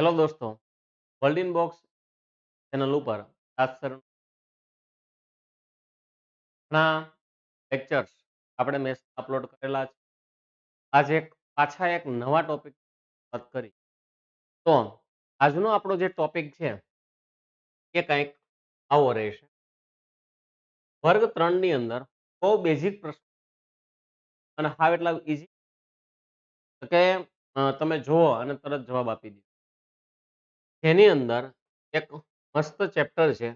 Hello દોસ્તો, world in box channel ઉપર ખાસ કરીને ઘણા લેક્ચર્સ આપણે મેં અપલોડ કરેલા છે. આજે પાછા એક નવા ટોપિક વાત કરી. તો આજનો આપણો જે ટોપિક છે એ કંઈક આવો રહેશે. વર્ગ 3 ની અંદર બહુ બેઝિક પ્રશ્ન અને હાવ એટલા ઈઝી કે તમે જુઓ અને તરત જવાબ આપી દો. જેની અંદર એક મસ્ત ચેપ્ટર છે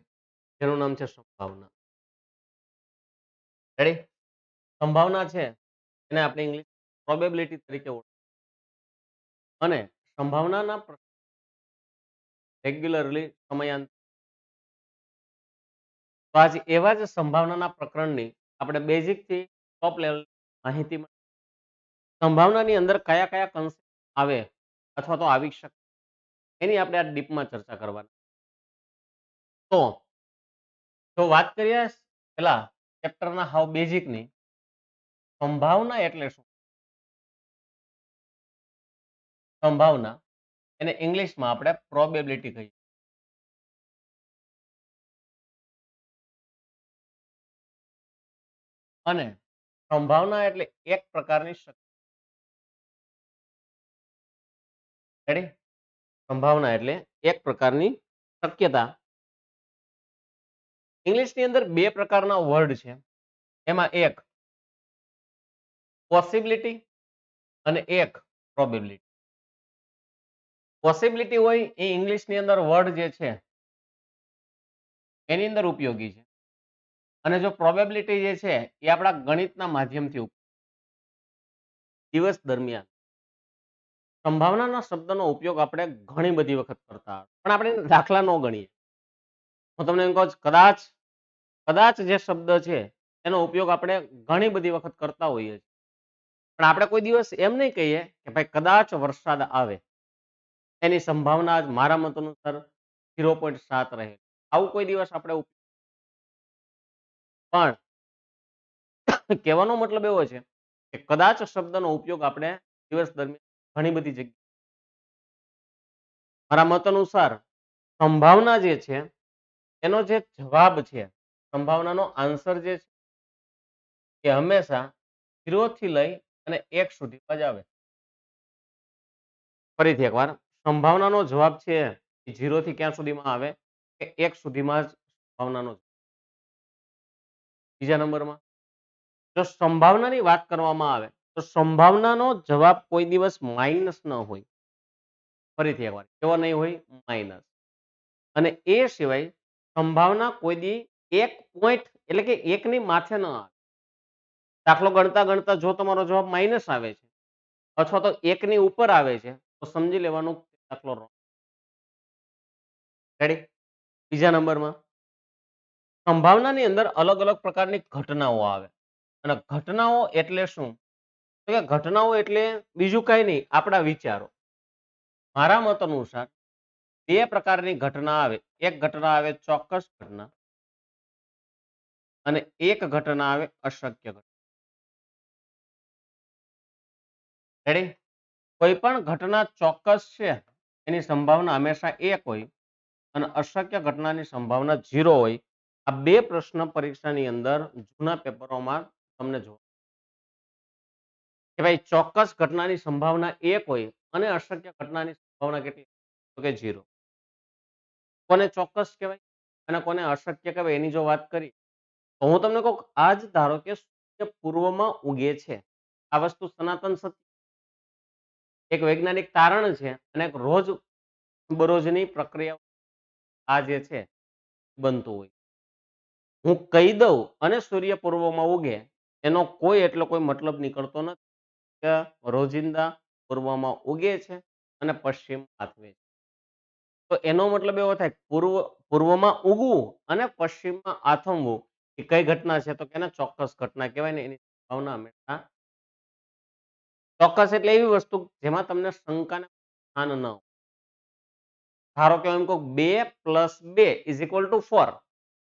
જેનું નામ છે સંભાવના. રેડી? સંભાવના છે એને આપણે ઇંગ્લિશ પ્રોબેબિલિટી તરીકે અને સંભાવનાના રેગ્યુલરલી સમયાંતરે તો આજે એવા જ સંભાવનાના પ્રકરણની આપણે બેઝિક થી ટોપ લેવલ માહિતી સંભાવનાની અંદર કયા કયા કન્સેપ્ટ આવે અથવા તો આવી શકે એની આપણે આ ડીપમાં ચર્ચા કરવાની. તો જો વાત કરીએ પેલા ચેપ્ટરના હાવ બેઝિકની, સંભાવના એટલે શું? સંભાવના એને ઇંગ્લિશમાં આપણે પ્રોબેબિલિટી કહીએ. અને સંભાવના એટલે એક પ્રકારની રેડી? સંભાવના એટલે એક પ્રકારની શક્યતા. ઇંગ્લિશની અંદર બે પ્રકારના વર્ડ છે. એમાં એક પોસિબિલિટી અને એક પ્રોબેબિલિટી. પોસિબિલિટી હોય એ ઇંગ્લિશની અંદર વર્ડ જે છે એની અંદર ઉપયોગી છે. અને જો પ્રોબેબિલિટી જે છે એ આપણા ગણિતના માધ્યમથી દિવસ દરમિયાન સંભાવનાના શબ્દનો ઉપયોગ આપણે ઘણી બધી વખત કરતા પણ આપણે દાખલા ન ગણીએ. હું તમને એમ કહું કદાચ કદાચ જે શબ્દ છે એનો ઉપયોગ આપણે ઘણી બધી વખત કરતા હોઈએ છીએ, પણ આપણે કોઈ દિવસ એમ નહીં કહીએ કે ભાઈ કદાચ વરસાદ આવે, એની સંભાવના મારા મત અનુસાર 0.7 રહે. આવું કોઈ દિવસ આપણે પણ કહેવાનો મતલબ એવો છે કે કદાચ શબ્દનો ઉપયોગ આપણે દિવસ દરમિયાન ઘણી બધી જગ્યાએ મારા મત અનુસાર સંભાવના જે છે એનો જે જવાબ છે, સંભાવનાનો આન્સર જે છે એ હંમેશા 0 થી લઈ અને 1 સુધીમાં જ આવે. ફરીથી એકવાર, સંભાવનાનો જવાબ છે એ 0 થી ક્યાં સુધીમાં આવે કે 1 સુધીમાં જ સંભાવનાનો. બીજા નંબરમાં જો સંભાવનાની વાત કરવામાં આવે તો સંભાવનાનો જવાબ કોઈ દિવસ માઇનસ ન હોય. ફરીથી એકવાર, કેવો નહીં હોય? માઇનસ. અને એ સિવાય સંભાવના કોઈ દી એક પોઈન્ટ એટલે કે એકની માથે ન આવે. દાખલો ગણતા ગણતા જો તમારો જવાબ માઇનસ આવે છે અથવા તો એકની ઉપર આવે છે તો સમજી લેવાનું દાખલો wrong. રેડી? બીજા નંબરમાં સંભાવનાની અંદર અલગ અલગ પ્રકારની ઘટનાઓ આવે. અને ઘટનાઓ એટલે શું? તો કે ઘટનાઓ એટલે બીજું કઈ નહીં, આપણા વિચારો. મારા મત અનુસાર બે પ્રકારની ઘટના આવે. એક ઘટના આવે ચોક્કસ ઘટના અને એક ઘટના આવે અશક્ય ઘટના. રેડી? કોઈ પણ ઘટના ચોક્કસ છે એની સંભાવના હંમેશા 1 હોય અને અશક્ય ઘટનાની સંભાવના 0 હોય. આ બે પ્રશ્ન પરીક્ષાની અંદર જૂના પેપરોમાં તમને જોવા કે ભાઈ ચોક્કસ ઘટનાની સંભાવના 1 હોય અને અશક્ય ઘટનાની સંભાવના કેટલી? તો કે 0. કોને ચોક્કસ કહેવાય અને કોને અશક્ય કહેવાય એની જો વાત કરી તો હું તમને કહું, આજ ધારો કે સૂર્ય પૂર્વમાં ઉગે છે. આ વસ્તુ સનાતન સત્ય, એક વૈજ્ઞાનિક તારણ છે અને એક રોજ બરોજની પ્રક્રિયા આ જે છે બનતું હોય. હું કહી દઉં અને સૂર્ય પૂર્વમાં ઉગે એનો કોઈ એટલો કોઈ મતલબ નીકળતો નથી કે રોજિંદા પૂર્વમાં ઉગે છે અને પશ્ચિમ આથમે છે. તો એનો મતલબ એવો થાય પૂર્વમાં ઉગવું અને પશ્ચિમમાં આથમવું એ કઈ ઘટના છે? તો કે ચોક્કસ ઘટના કહેવાય ને. એની સંભાવના હંમેશા ચોક્કસ એટલે એવી વસ્તુ જેમાં તમને શંકાને સ્થાન ન હોય. ધારો કે એમ કહું 2 + 2 = 4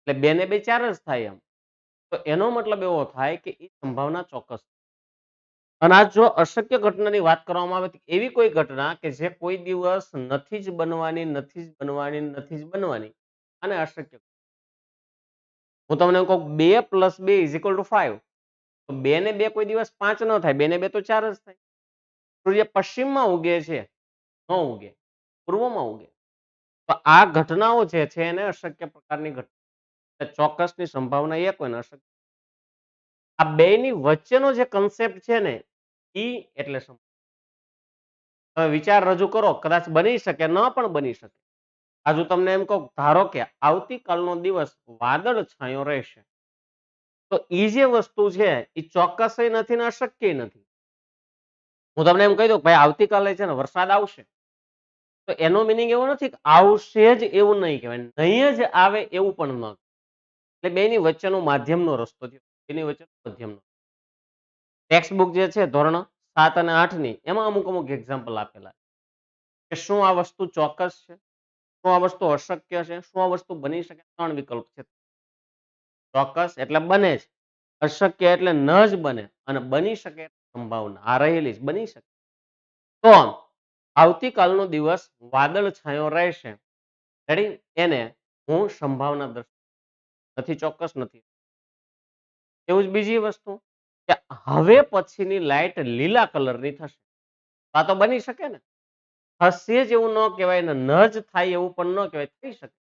એટલે 2 ને 2 4 જ થાય. એમ તો એનો મતલબ એવો થાય કે એ સંભાવના ચોક્કસ. અને આ જો અશક્ય ઘટનાની વાત કરવામાં આવે તો એવી કોઈ ઘટના કે જે કોઈ દિવસ નથી જ બનવાની, નથી જ બનવાની, નથી જ બનવાની અને અશક્ય. હું તમને એમ કહું 2 + 2 = 5. તો 2 ને 2 કોઈ દિવસ 5 ન થાય. 2 ને 2 તો 4 જ થાય. સૂર્ય પશ્ચિમમાં ઉગે છે, ન ઉગે, પૂર્વમાં ઉગે. તો આ ઘટનાઓ જે છે એને અશક્ય પ્રકારની ઘટના. ચોક્કસની સંભાવના 1 હોય ને અશક્ય. આ બેયની વચ્ચેનો જે કન્સેપ્ટ છે ને ઈ એટલે તમે વિચાર રજૂ કરો, કદાચ બની શકે, ન પણ બની શકે. આ જો તમને એમ કહું, ધારો કે આવતીકાલનો દિવસ વાદળ છાયો રહેશે. તો ઈ જે વસ્તુ છે ઈ ચોક્કસય નથી ને અશક્યય નથી. હું તમને એમ કહી દઉં ભાઈ આવતીકાલે છે ને વરસાદ આવશે. તો એનો મીનિંગ એવો નથી કે આવશે જ એવું નહીં કહેવાય. નહીં જ આવે એવું પણ ન. એટલે બેની વચ્ચેનો માધ્યમનો રસ્તો છે. બેની વચ્ચેનો મધ્યમનો. ટેક્સ્ટ બુક જે છે ધોરણ 7 અને 8 ની એમાં અમુક એક્ઝામ્પલ આપેલા છે કે શું આ વસ્તુ ચોક્કસ છે, શું આ વસ્તુ અશક્ય છે, શું આ વસ્તુ બની શકે. 3 વિકલ્પ છે. ચોક્કસ એટલે બને જ, અશક્ય એટલે ન જ બને અને બની શકે સંભાવના આ રહેલી જ બની શકે. તો આવતીકાલનો દિવસ વાદળ છાયો રહેશે. રેડી? એને હું સંભાવના નથી, ચોક્કસ નથી. એવું જ બીજી વસ્તુ કે હવે પછીની લાઈટ લીલા કલરની થશે. આ તો બની શકે ને. થશે જ એવું ન કહેવાય ને ન જ થાય એવું પણ ન કહેવાય, થઈ શકે.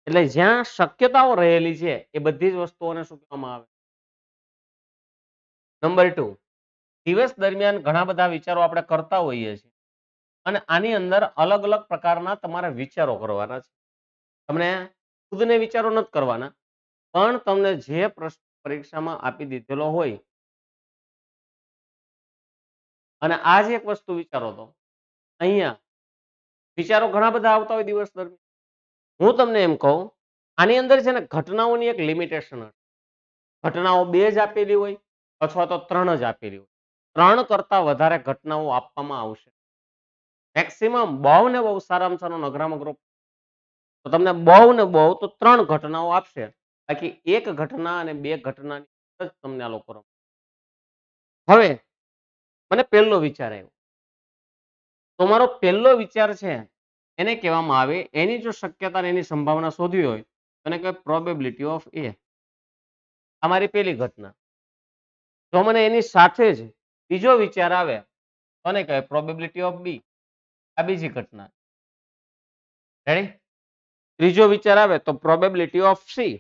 એટલે જ્યાં શક્યતાઓ રહેલી છે એ બધી જ વસ્તુઓને શું કહેવામાં આવે? નંબર 2, દિવસ દરમિયાન ઘણા બધા વિચારો આપણે કરતા હોઈએ છીએ અને આની અંદર અલગ અલગ પ્રકારના તમારે વિચારો કરવાના છે. તમને ખુદને વિચારો નથી કરવાના, પણ તમને જે પ્રશ્ન પરીક્ષામાં આપી દીધેલો હોય અને આ જ એક વસ્તુ વિચારો તો અહીંયા વિચારો ઘણા બધા આવતા હોય દિવસ દરમિયાન. હું તમને એમ કહું, આની અંદર છે ને ઘટનાઓની એક લિમિટેશન હશે. ઘટનાઓ 2 જ આપેલી હોય અથવા તો 3 જ આપેલી હોય. 3 કરતા વધારે ઘટનાઓ આપવામાં આવશે. મેક્સિમમ બહુ ને બહુ સારામાં સારો નગરામાં અઘરો તો તમને બહુ ને બહુ તો 3 ઘટનાઓ આપશે. બાકી 1 ઘટના અને 2 ઘટનાની જ તમને આ લોકો રમે. હવે મને પહેલો વિચાર આવ્યો. તો મારો પહેલો વિચાર છે એને કહેવામાં આવે એની જો શક્યતા અને એની સંભાવના શોધવી હોય તો એને કહેવાય પ્રોબેબિલિટી ઓફ એ. આ મારી પહેલી ઘટના. જો મને એની સાથે જ બીજો વિચાર આવે તો એને કહેવાય પ્રોબેબિલિટી ઓફ બી. આ બીજી ઘટના. રેડી? ત્રીજો વિચાર આવે તો probability of C.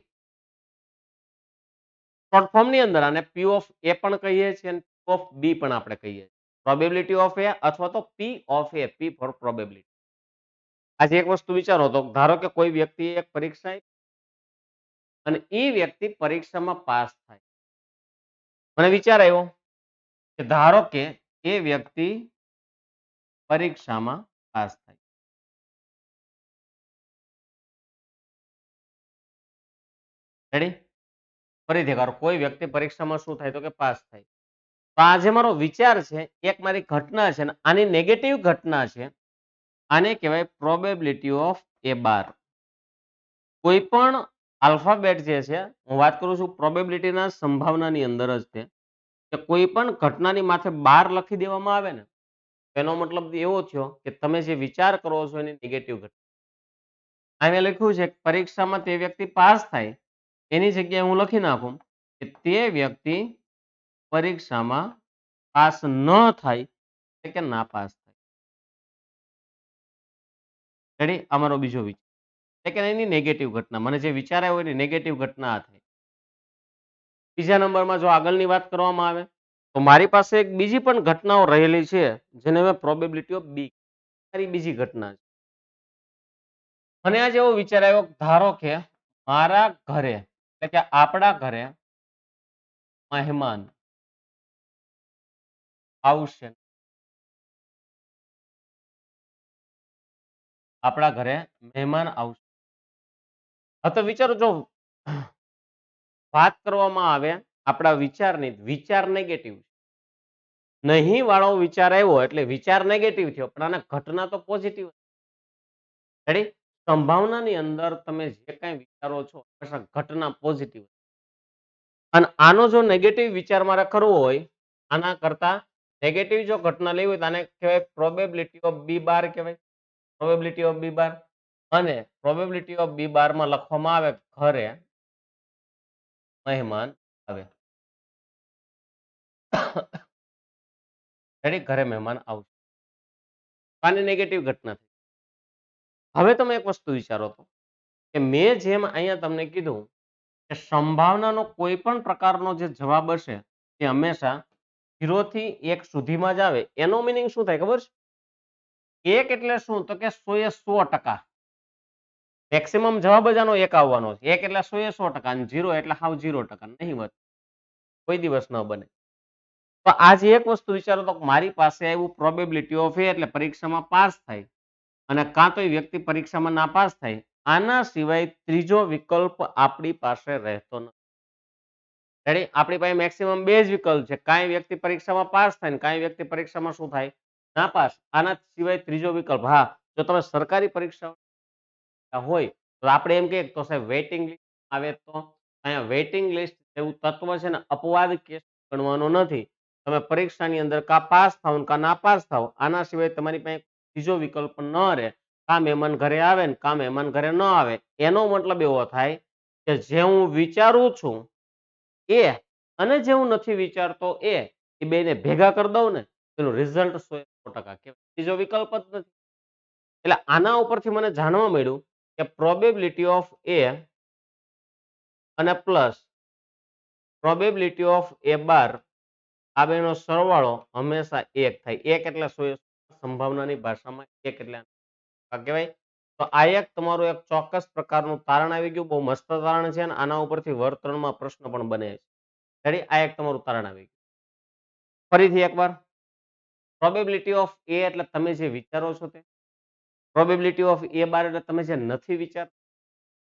Short form ની અંદર આને પી ઓફ એ પણ કહીએ છીએ અને પી ઓફ બી પણ આપણે કહીએ છીએ. પ્રોબેબિલિટી ઓફ એ અથવા તો P of A, P for probability. આજે એક વસ્તુ વિચારો તો ધારો કે કોઈ વ્યક્તિ એક પરીક્ષા આપી અને એ વ્યક્તિ પરીક્ષામાં પાસ થાય. મને વિચાર આવ્યો કે ધારો કે એ વ્યક્તિ પરીક્ષામાં પાસ થાય. રેડી? ફરીથી કરો, કોઈ વ્યક્તિ પરીક્ષામાં શું થાય તો કે પાસ થાય. તો આ જે મારો વિચાર છે એક મારી ઘટના છે ને આની નેગેટિવ ઘટના છે. આને કહેવાય પ્રોબેબિલિટી ઓફ એ બાર. કોઈ પણ આલ્ફાબેટ જે છે હું વાત કરું છું પ્રોબેબિલિટીના સંભાવનાની અંદર જ છે કે કોઈ પણ ઘટનાની માથે 12 લખી દેવામાં આવે ને એનો મતલબ એવો થયો કે તમે જે વિચાર કરો છો એની નેગેટિવ ઘટના. અહીંયા લખ્યું છે પરીક્ષામાં તે વ્યક્તિ પાસ થાય એની જગ્યાએ હું લખી નાખું કે તે વ્યક્તિ પરીક્ષામાં પાસ ન થાય એટલે કે ના પાસ થાય. રેડી? અમારો બીજો વિચાર એટલે કે એની નેગેટિવ ઘટના. મને જે વિચાર આવ્યો એની નેગેટિવ ઘટના આ થઈ. બીજા નંબરમાં જો આગળની વાત કરવામાં આવે તો મારી પાસે એક બીજી પણ ઘટનાઓ રહેલી છે જેને મેં પ્રોબેબિલિટી ઓફ બી. મારી બીજી ઘટના છે. મને આજ એવો વિચાર આવ્યો ધારો કે મારા ઘરે એટલે કે આપણા ઘરે મહેમાન આવશે. આપણા ઘરે મહેમાન આવશે. હવે તો વિચારો જો વાત કરવામાં આવે આપણા વિચારની, વિચાર નેગેટિવ. નહીં વાળો વિચાર આવ્યો એટલે વિચાર નેગેટિવ થયો પણ આના ઘટના તો પોઝિટિવ. રેડી? સંભાવનાની અંદર તમે જે કાંઈ વિચારો છો ઘટના પોઝિટિવ. અને આનો જો નેગેટિવ વિચાર મારે કરવો હોય, આના કરતા નેગેટિવ જો ઘટના લેવી હોય તો આને કહેવાય પ્રોબેબિલિટી ઓફ બી બાર કહેવાય, પ્રોબેબિલિટી ઓફ બી બાર. અને પ્રોબેબિલિટી ઓફ બી બાર માં લખવામાં આવે ઘરે મહેમાન આવે. રેડી, ઘરે મહેમાન આવશે. આની નેગેટિવ ઘટના થઈ. હવે તમે એક વસ્તુ વિચારો તો કે મેં જેમ અહીંયા તમને કીધું કે સંભાવનાનો કોઈ પણ પ્રકારનો જે જવાબ હશે એ હંમેશા 0 થી 1 સુધીમાં જ આવે. એનો મીનિંગ શું થાય ખબર છે? 1 એટલે શું? તો કે 100% મેક્સિમમ જવાબ જ આનો 1 આવવાનો છે. 1 એટલે 100% અને 0 એટલે હાવ 0% નહીવત. કોઈ દિવસ ન બને. તો આજે એક વસ્તુ વિચારો તો મારી પાસે આવ્યું પ્રોબેબિલિટી ઓફ એ એટલે પરીક્ષામાં પાસ થાય અને કાં તો એ વ્યક્તિ પરીક્ષામાં નાપાસ થાય. આના સિવાય ત્રીજો વિકલ્પ આપણી પાસે રહેતો નથી. રેડી, આપણી પાસે મેક્સિમમ બે જ વિકલ્પ છે. કાંઈ વ્યક્તિ પરીક્ષામાં પાસ થાય ને કાંઈ વ્યક્તિ પરીક્ષામાં શું થાય? નાપાસ. આના સિવાય ત્રીજો વિકલ્પ, હા, જો તમે સરકારી પરીક્ષા હોય તો આપણે એમ કહીએ તો સાહેબ વેઇટિંગ લિસ્ટ આવે તો અહીંયા વેઇટિંગ લિસ્ટ એવું તત્વ છે ને અપવાદ કેસ ગણવાનો નથી. તમે પરીક્ષાની અંદર કા પાસ થાવ ને કા નાપાસ થાવ, આના સિવાય તમારી પાસે ત્રીજો વિકલ્પ ન રહે. કા મહેમાન ઘરે આવે ને કા મહેમાન ઘરે ન આવે. એનો મતલબ એવો થાય કે જે હું વિચારું છું એ અને જે હું નથી વિચારતો એ બેને ભેગા કરી દઉં ને એનું રિઝલ્ટ 100% કહેવાય. ત્રીજો વિકલ્પ જ નથી. એટલે આના ઉપરથી મને જાણવા મળ્યું કે પ્રોબેબિલિટી ઓફ એ અને પ્લસ પ્રોબેબિલિટી ઓફ એ બાર આ બેનો સરવાળો હંમેશા 1 થાય. 1 એટલે 100 સંભાવનાની ભાષામાં 1 એટલે કહેવાય. તો આ એક તમારું એક ચોક્કસ પ્રકારનું તારણ આવી ગયું. બહુ મસ્ત તારણ છે અને આના ઉપરથી વર્ગ 3 માં પ્રશ્ન પણ બને છે. રેડી, આ એક તમારું તારણ આવી ગયું. ફરીથી એકવાર પ્રોબેબિલિટી ઓફ એ એટલે તમે જે વિચારો છો તે, પ્રોબેબિલિટી ઓફ એ બાર એટલે તમે જે નથી વિચાર,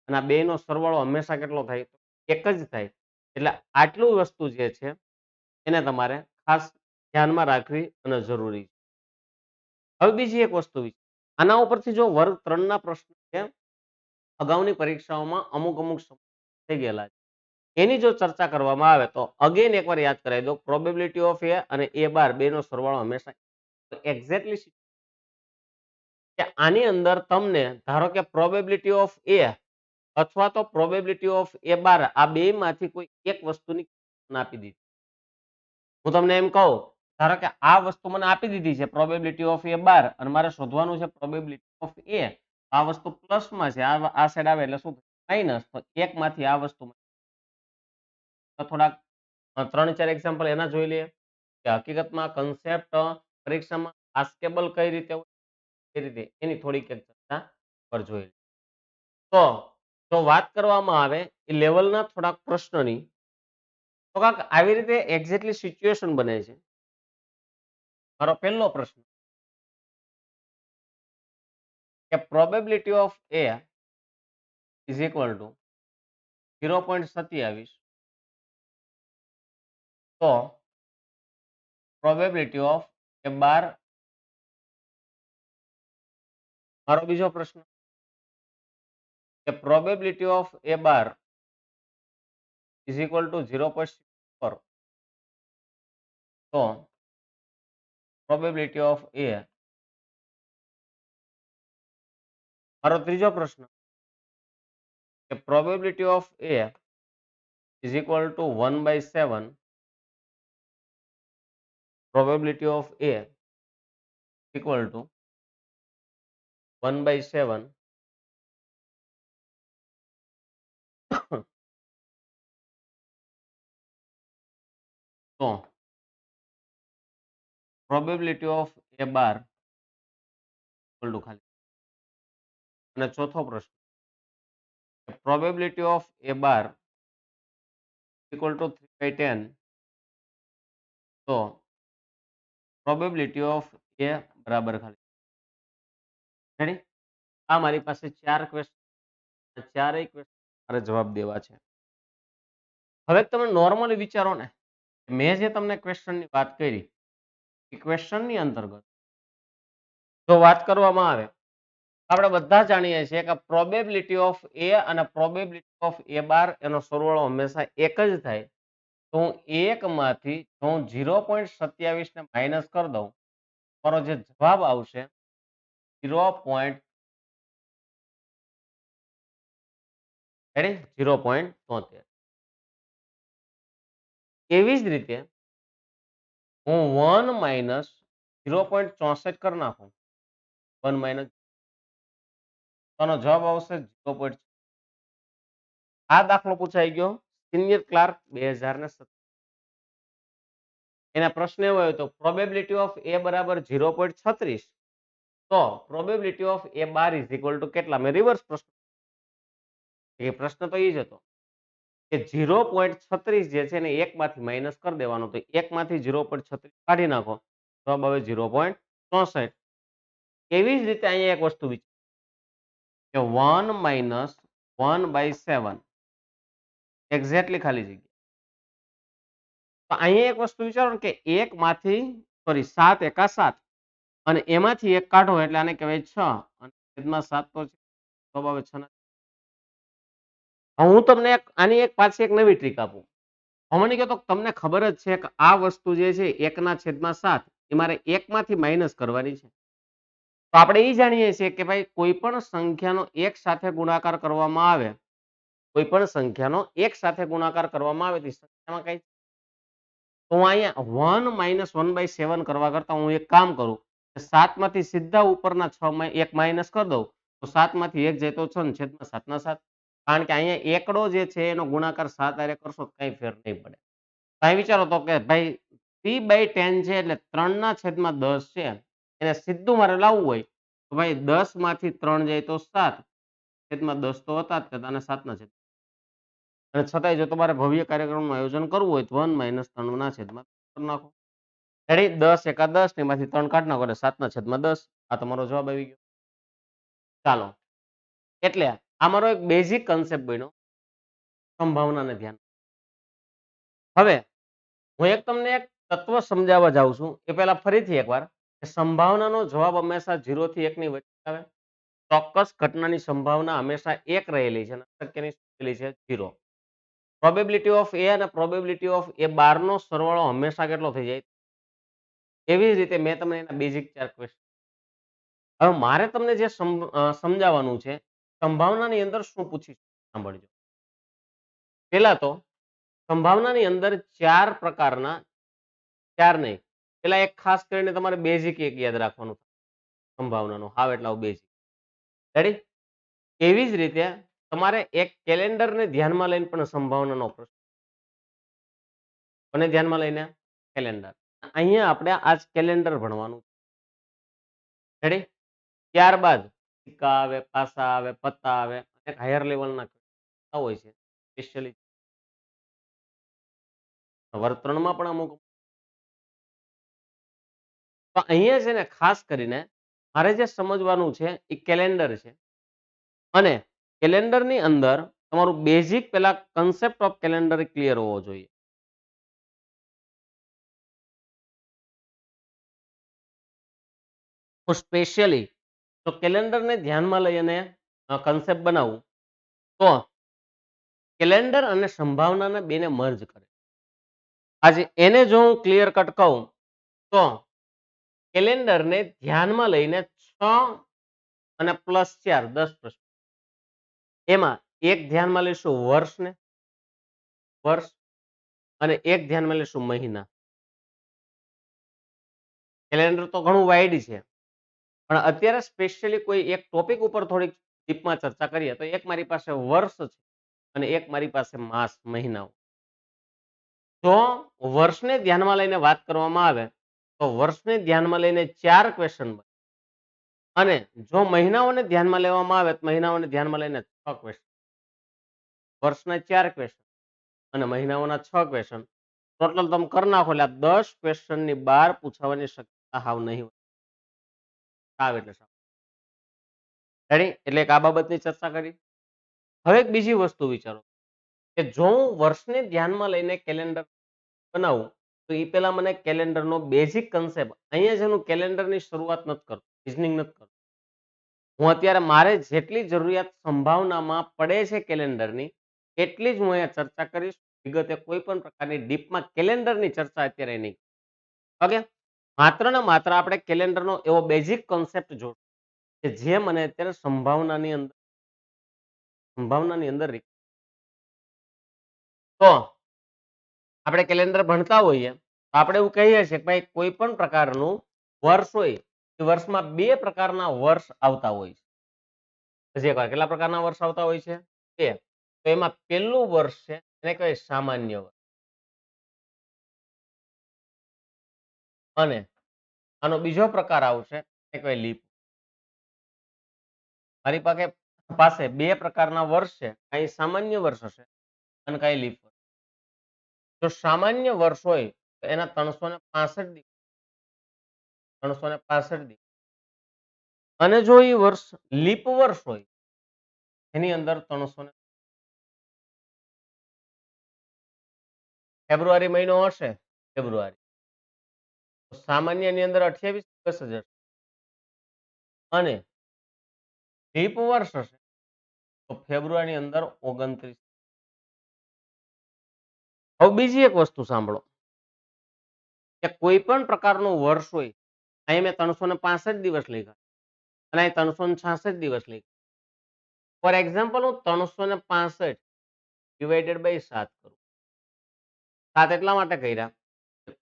અને આ બેનો સરવાળો હંમેશા કેટલો થાય? એક જ થાય. એટલે આટલું વસ્તુ જે છે એને તમારે ખાસ ધ્યાનમાં રાખવી અને જરૂરી છે. હવે બીજી એક વસ્તુ આના ઉપરથી જો વર્ગ 3 ના પ્રશ્ન છે અગાઉની પરીક્ષાઓમાં અમુક થઈ ગયેલા છે. એની જો ચર્ચા કરવામાં આવે તો અગેન એકવાર યાદ કરાવી દો, પ્રોબેબિલિટી ઓફ એ અને એ બાર બેનો સરવાળો હંમેશા એક્ઝેક્ટલી કે આની અંદર તમને ધારો કે પ્રોબેબિલિટી ઓફ એ અથવા તો પ્રોબેબિલિટી ઓફ એ બાર આ બે માંથી કોઈ એક વસ્તુની આપી દીધી. હું તમને એમ કહું ધારો કે આ વસ્તુ મને આપી દીધી છે પ્રોબેબિલિટી ઓફ એ બાર અને મારે શોધવાનું છે પ્રોબેબિલિટી ઓફ એ. આ વસ્તુ પ્લસમાં છે, આ સાઈડ આવે એટલે શું માઇનસ. તો એક માંથી આ વસ્તુ થોડાક 3-4 એક્ઝામ્પલ એના જોઈ લઈએ કે હકીકતમાં કન્સેપ્ટ પરીક્ષામાં આસ્કેબલ કઈ રીતે હોય એ રીતે એની થોડીક ચર્ચા પર જોઈ. તો જો વાત કરવામાં આવે એ લેવલના થોડાક પ્રશ્નની તો કાંક આવી રીતે એક્ઝેક્ટલી સિચ્યુએશન બને છે. મારો પહેલો પ્રશ્ન કે probability of A is equal to 0.27 તો પ્રોબેબિલિટી ઓફ એ બાર. મારો બીજો પ્રશ્ન કે probability of A bar is equal to 0.64 તો પ્રોબેબિલિટી ઓફ એ. મારો ત્રીજો પ્રશ્ન કે probability of A is equal to 1/7 probability of A equal to 1/7 તો probability of A bar equal to ખાલી. અને ચોથો પ્રશ્ન probability of A bar equal to 3/10 તો પ્રોબેબિલિટી ઓફ એ બરાબર ખાલી. રેડી, આ મારી પાસે 4 ક્વેશ્ચન, ચારેય ક્વેશ્ચન મારે જવાબ દેવા છે. હવે તમે નોર્મલી વિચારો ને, મેં જે તમને ક્વેશ્ચનની વાત કરી એ ક્વેશ્ચનની અંતર્ગત જો વાત કરવામાં આવે આપણે બધા જાણીએ છીએ કે પ્રોબેબિલિટી ઓફ એ અને પ્રોબેબિલિટી ઓફ એ બાર એનો સરવાળો હંમેશા એક જ થાય. તો હું 1 માંથી જો હું 0.27 ને માઇનસ કરી દઉં, મારો જે જવાબ આવશે 0. રેડી? 0.73. એવી જ રીતે હું 1 માઇનસ 0.64 કરી નાખું, 1 માઇનસ, તો આનો જવાબ આવશે 0. આ દાખલો પૂછાઈ ગયો સિનિયર ક્લાર્ક 2017. એના પ્રશ્ન એવો હતો, પ્રોબેબિલિટી ઓફ એ બરાબર 0.36, તો probability of A bar is equal to કેટલા? મેં રિવર્સ પ્રશ્ન, એ પ્રશ્ન તો એ જ હતો કે 0.36 જે છે એને 1 માંથી માઇનસ કરી દેવાનો, તો 1 માંથી 0.36 કાઢી નાખો, જવાબ આવે 0.64. એવી જ રીતે અહીંયા એક વસ્તુ વિચારો કે 1 માઇનસ 1/7 એક્ઝેક્ટલી ખાલી જગ્યા. તો અહીંયા એક વસ્તુ વિચારો ને કે 1 માંથી સોરી 7 એકા 7 અને એમાંથી 1 કાઢો એટલે આને કહેવાય 6 અને છેદમાં 7 તો છે, જવાબ આવે 6. હું તમને આની એક પાછી એક નવી ટ્રીક આપું. મને કહો તો તમને ખબર જ છે કે આ વસ્તુ જે છે 1/7 એ મારે 1 માંથી માઇનસ કરવાની છે. તો આપણે એ જાણીએ છીએ કે ભાઈ કોઈ પણ સંખ્યાનો એક સાથે ગુણાકાર કરવામાં આવે, કોઈ પણ સંખ્યાનો એક સાથે ગુણાકાર કરવામાં આવે તો સંખ્યામાં કઈ, તો હું અહીંયા 1 - 1/7 કરવા કરતા હું એક કામ કરું, 7 માંથી સીધા ઉપરના 6 એક માઇનસ કરી દઉં, તો 7 માંથી 1 જાય તો 6 ને છેદમાં 7 ના 7. કારણ કે અહીંયા એકડો જે છે એનો ગુણાકાર 7 હારે કરશો તો કઈ ફેર નહીં પડે. અહીં વિચારો તો કે ભાઈ 3/10 છે એટલે 3/10 છે, એને સીધું મારે લાવવું હોય તો ભાઈ 10 માંથી 3 જાય તો 7 છેદમાં 10 તો હતા જ અને 7 ના છેદ. અને છતાંય જો તમારે ભવ્ય કાર્યક્રમનું આયોજન કરવું હોય તો 1 - 3 ના છેદમાં કરી નાખો. રેડી? 10 એકા 10 ને એમાંથી 3 કાઢી નાખો એટલે 7 ના છેદમાં 10. આ તમારો જવાબ આવી ગયો. ચાલો, એટલે આ મારો એક બેઝિક કન્સેપ્ટ બન્યો સંભાવનાને ધ્યાન. હવે હું એક તમને એક તત્વ સમજાવવા જાઉં છું. એ પહેલા ફરીથી એકવાર કે સંભાવનાનો જવાબ હંમેશા 0 થી 1 ની વચ્ચે આવે. ચોક્કસ ઘટનાની સંભાવના હંમેશા 1 રહેલી છે અને અશક્યની રહેલી છે 0. પ્રોબેબિલિટી ઓફ એ અને પ્રોબેબિલિટી ઓફ એ બારનો સરવાળો હંમેશા કેટલો થઈ જાય? એવી જ રીતે મેં તમને એના બેઝિક 4 ક્વેશ્ચન. હવે મારે તમને જે સમજાવવાનું છે સંભાવનાની અંદર શું પૂછી સાંભળજો. પહેલા તો સંભાવનાની અંદર 4 પ્રકારના, 4 નહીં, પેલા એક ખાસ કરીને તમારે બેઝિક એક યાદ રાખવાનું સંભાવનાનો, હાવ એટલે બેઝિક. રેડી? એવી જ રીતે તમારે એક કેલેન્ડરને ધ્યાનમાં લઈને પણ સંભાવનાનો પ્રશ્ન, અને ધ્યાનમાં લઈને કેલેન્ડર. અહીંયા આપણે આજ કેલેન્ડર ભણવાનું. રેડી? ત્યારબાદ સિક્કા આવે, પાસા આવે, પત્તા આવે, અને હાયર લેવલના હોય છે સ્પેશિયલી વર્તણમાં પણ અમુક. તો અહીંયા છે ને ખાસ કરીને મારે જે સમજવાનું છે એ કેલેન્ડર છે, અને કેલેન્ડરની અંદર તમારું બેઝિક પેલા કન્સેપ્ટ ઓફ કેલેન્ડર ક્લિયર હોવો જોઈએ. હું સ્પેશિયલી તો કેલેન્ડરને ધ્યાનમાં લઈ અને કન્સેપ્ટ બનાવું તો કેલેન્ડર અને સંભાવનાને બેને મર્જ કરે. આજે એને જો હું ક્લિયર કટ કહું તો કેલેન્ડરને ધ્યાનમાં લઈને 6 અને +4 10 પ્રશ્ન. એમાં એક ધ્યાનમાં લઈશું વર્ષને, વર્ષ, અને એક ધ્યાનમાં લઈશું મહિના. કેલેન્ડર તો ઘણું વાઇડ છે, પણ અત્યારે સ્પેશિયલી કોઈ એક ટોપિક ઉપર થોડીક ડીપમાં ચર્ચા કરીએ તો એક મારી પાસે વર્ષ છે અને એક મારી પાસે માસ, મહિનાઓ. જો વર્ષને ધ્યાનમાં લઈને વાત કરવામાં આવે તો વર્ષને ધ્યાનમાં લઈને 4 ક્વેશ્ચન, અને જો મહિનાઓને ધ્યાનમાં લેવામાં આવે તો મહિનાઓને ધ્યાનમાં લઈને 6 ક્વેશ્ચન. વર્ષના 4 ક્વેશ્ચન અને મહિનાઓના 6 ક્વેશ્ચન. ટોટલ તમે કરી નાખો એટલે 10 ક્વેશ્ચનની બહાર પૂછાવાની શક્યતા હાવ નહીં હોય. સાવ એટલે સાવ. રેડી? એટલે એક આ બાબતની ચર્ચા કરી. હવે એક બીજી વસ્તુ વિચારો કે જો હું વર્ષને ધ્યાનમાં લઈને કેલેન્ડર બનાવું તો એ પહેલા મને કેલેન્ડરનો બેઝિક કન્સેપ્ટ, અહીંયા જેનું કેલેન્ડરની શરૂઆત નથી કરતો, રિઝનિંગ નથી કરતો. હું અત્યારે મારે જેટલી જરૂરિયાત સંભાવનામાં પડે છે કેલેન્ડરની એટલી જ હું અહીંયા ચર્ચા કરીશ. વિગતે કોઈ પણ પ્રકારની ડીપમાં કેલેન્ડરની ચર્ચા અત્યારે નહીં. ઓકે, માત્ર ને માત્ર આપણે કેલેન્ડરનો એવો બેઝિક કોન્સેપ્ટ જોશું કે જે મને અત્યારે સંભાવનાની અંદર તો આપણે કેલેન્ડર ભણતા હોઈએ તો આપણે એવું કહીએ છીએ કે ભાઈ કોઈ પણ પ્રકારનું વર્ષ હોય એ વર્ષમાં બે પ્રકારના વર્ષ આવતા હોય છે. હજી એકવાર કેટલા પ્રકારના વર્ષ આવતા હોય છે? બે. તો એમાં પહેલું વર્ષ છે એને કહેવાય સામાન્ય વર્ષ અને આનો બીજો પ્રકાર આવશે એને કહેવાય લીપ. મારી પાસે બે પ્રકારના વર્ષ છે, કાંઈ સામાન્ય વર્ષ હશે અને કાંઈ લીપ વર્ષ. જો સામાન્ય વર્ષ હોય તો એના 365 દિવસ 365 દિવસ અને જો એ વર્ષ લીપ વર્ષ હોય એની અંદર 300 ફેબ્રુઆરી મહિનો હશે ફેબ્રુઆરી સામાન્ય ની અંદર 28 દિવસ જ હશે અને લીપ વર્ષ હશે તો ફેબ્રુઆરીની અંદર 29. હવે બીજી એક વસ્તુ સાંભળો કે કોઈ પણ પ્રકારનું વર્ષ હોય અહીં મેં 365 દિવસ લખ્યા અને અહીં 366 દિવસ લખ્યા. ફોર એક્ઝામ્પલ હું 365 ડિવાઇડેડ બાય 7 કરું. 7 એટલા માટે કર્યા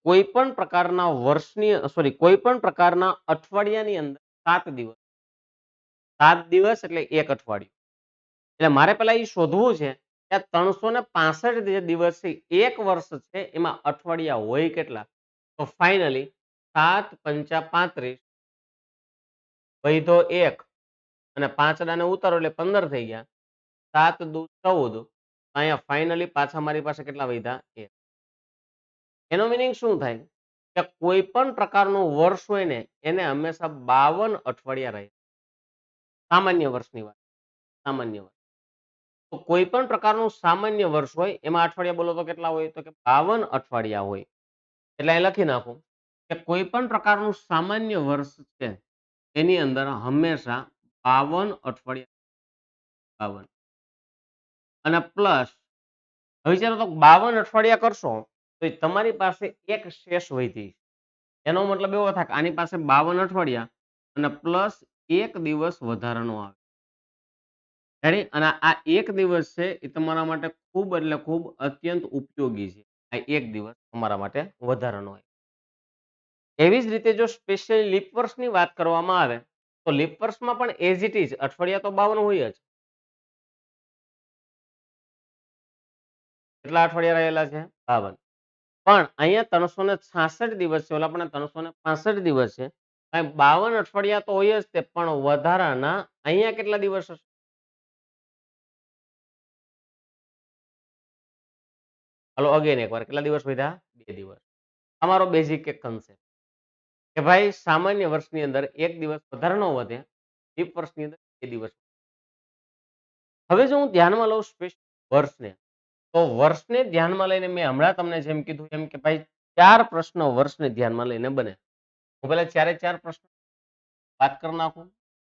કોઈ પણ પ્રકારના કોઈ પણ પ્રકારના અઠવાડિયાની અંદર 7 દિવસ 7 દિવસ એટલે એક અઠવાડિયું. એટલે મારે પેલા એ શોધવું છે કે 365 જે દિવસ છે એક વર્ષ છે એમાં અઠવાડિયા હોય કેટલા? તો ફાઇનલી 7 પંચા 35 વૈધો 1 અને 5 દાને ઉતારો એટલે 15 થઈ ગયા. 7 દુ 14 અહીંયા ફાઇનલી પાછા મારી પાસે કેટલા વધ્યા? 1. એનો મીનિંગ શું થાય કે કોઈ પણ પ્રકારનું વર્ષ હોય ને એને હંમેશા 52 અઠવાડિયા રહે. સામાન્ય વર્ષની વાત સામાન્ય વર્ષ તો કોઈ પણ પ્રકારનું સામાન્ય વર્ષ હોય એમાં અઠવાડિયા બોલો તો કેટલા હોય? તો કે 52 અઠવાડિયા હોય. એટલે અહીં લખી નાખું કે કોઈ પણ પ્રકારનું સામાન્ય વર્ષ છે એની અંદર હંમેશા 52 અઠવાડિયા 52 અને પ્લસ હવે ચાલો તો 52 અઠવાડિયા કરશો તો તમારી પાસે એક શેષ વધી. એનો મતલબ એવો થાય કે આની પાસે 52 અઠવાડિયા અને પ્લસ એક દિવસ વધારાનો આવે. રેડી? અને આ એક દિવસ છે એ તમારા માટે ખૂબ એટલે ખૂબ અત્યંત ઉપયોગી છે. આ એક દિવસ તમારા માટે વધારાનો હોય. એવી જ રીતે જો સ્પેશિયલ લીપ વર્ષની વાત કરવામાં આવે તો લીપ વર્ષમાં પણ એઝ ઇટ ઇઝ અઠવાડિયા તો 52 હોય જ. કેટલા અઠવાડિયા રહેલા છે? 52. પણ અહીંયા 366 દિવસ છે ઓલા પણ 365 દિવસ છે. 52 અઠવાડિયા તો હોય જ તે પણ વધારાના અહીંયા કેટલા દિવસ હશે? હાલો અગેન એકવાર કેટલા દિવસ વધ્યા? 2 દિવસ. અમારો બેઝિક એક કન્સેપ્ટ કે ભાઈ સામાન્ય વર્ષની અંદર એક દિવસ વધારાનો વધે, લીપ વર્ષની અંદર 2 દિવસ. હવે જો હું ધ્યાનમાં લઉં વર્ષને તો વર્ષને ધ્યાનમાં લઈને મેં હમણાં તમને જેમ કીધું એમ કે ભાઈ 4 પ્રશ્નો વર્ષને ધ્યાનમાં લઈને બને. હું પહેલા 4 પ્રશ્નો વાત કરી નાખું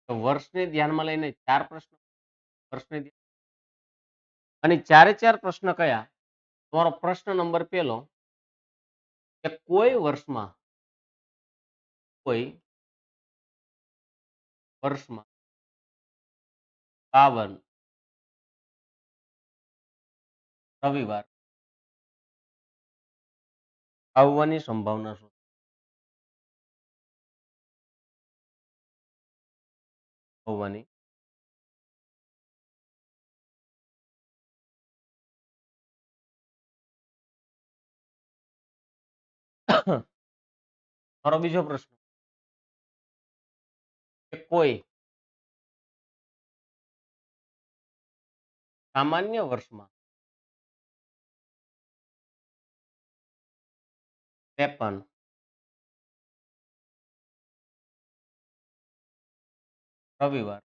તો વર્ષને ધ્યાનમાં લઈને 4 પ્રશ્નો વર્ષને અને 4 પ્રશ્ન કયા? તમારો પ્રશ્ન નંબર પહેલો કે કોઈ વર્ષમાં 52 રવિવાર આવવાની સંભાવના શું? આવવાની મારો બીજો પ્રશ્ન કે કોઈ સામાન્ય વર્ષમાં 53 રવિવાર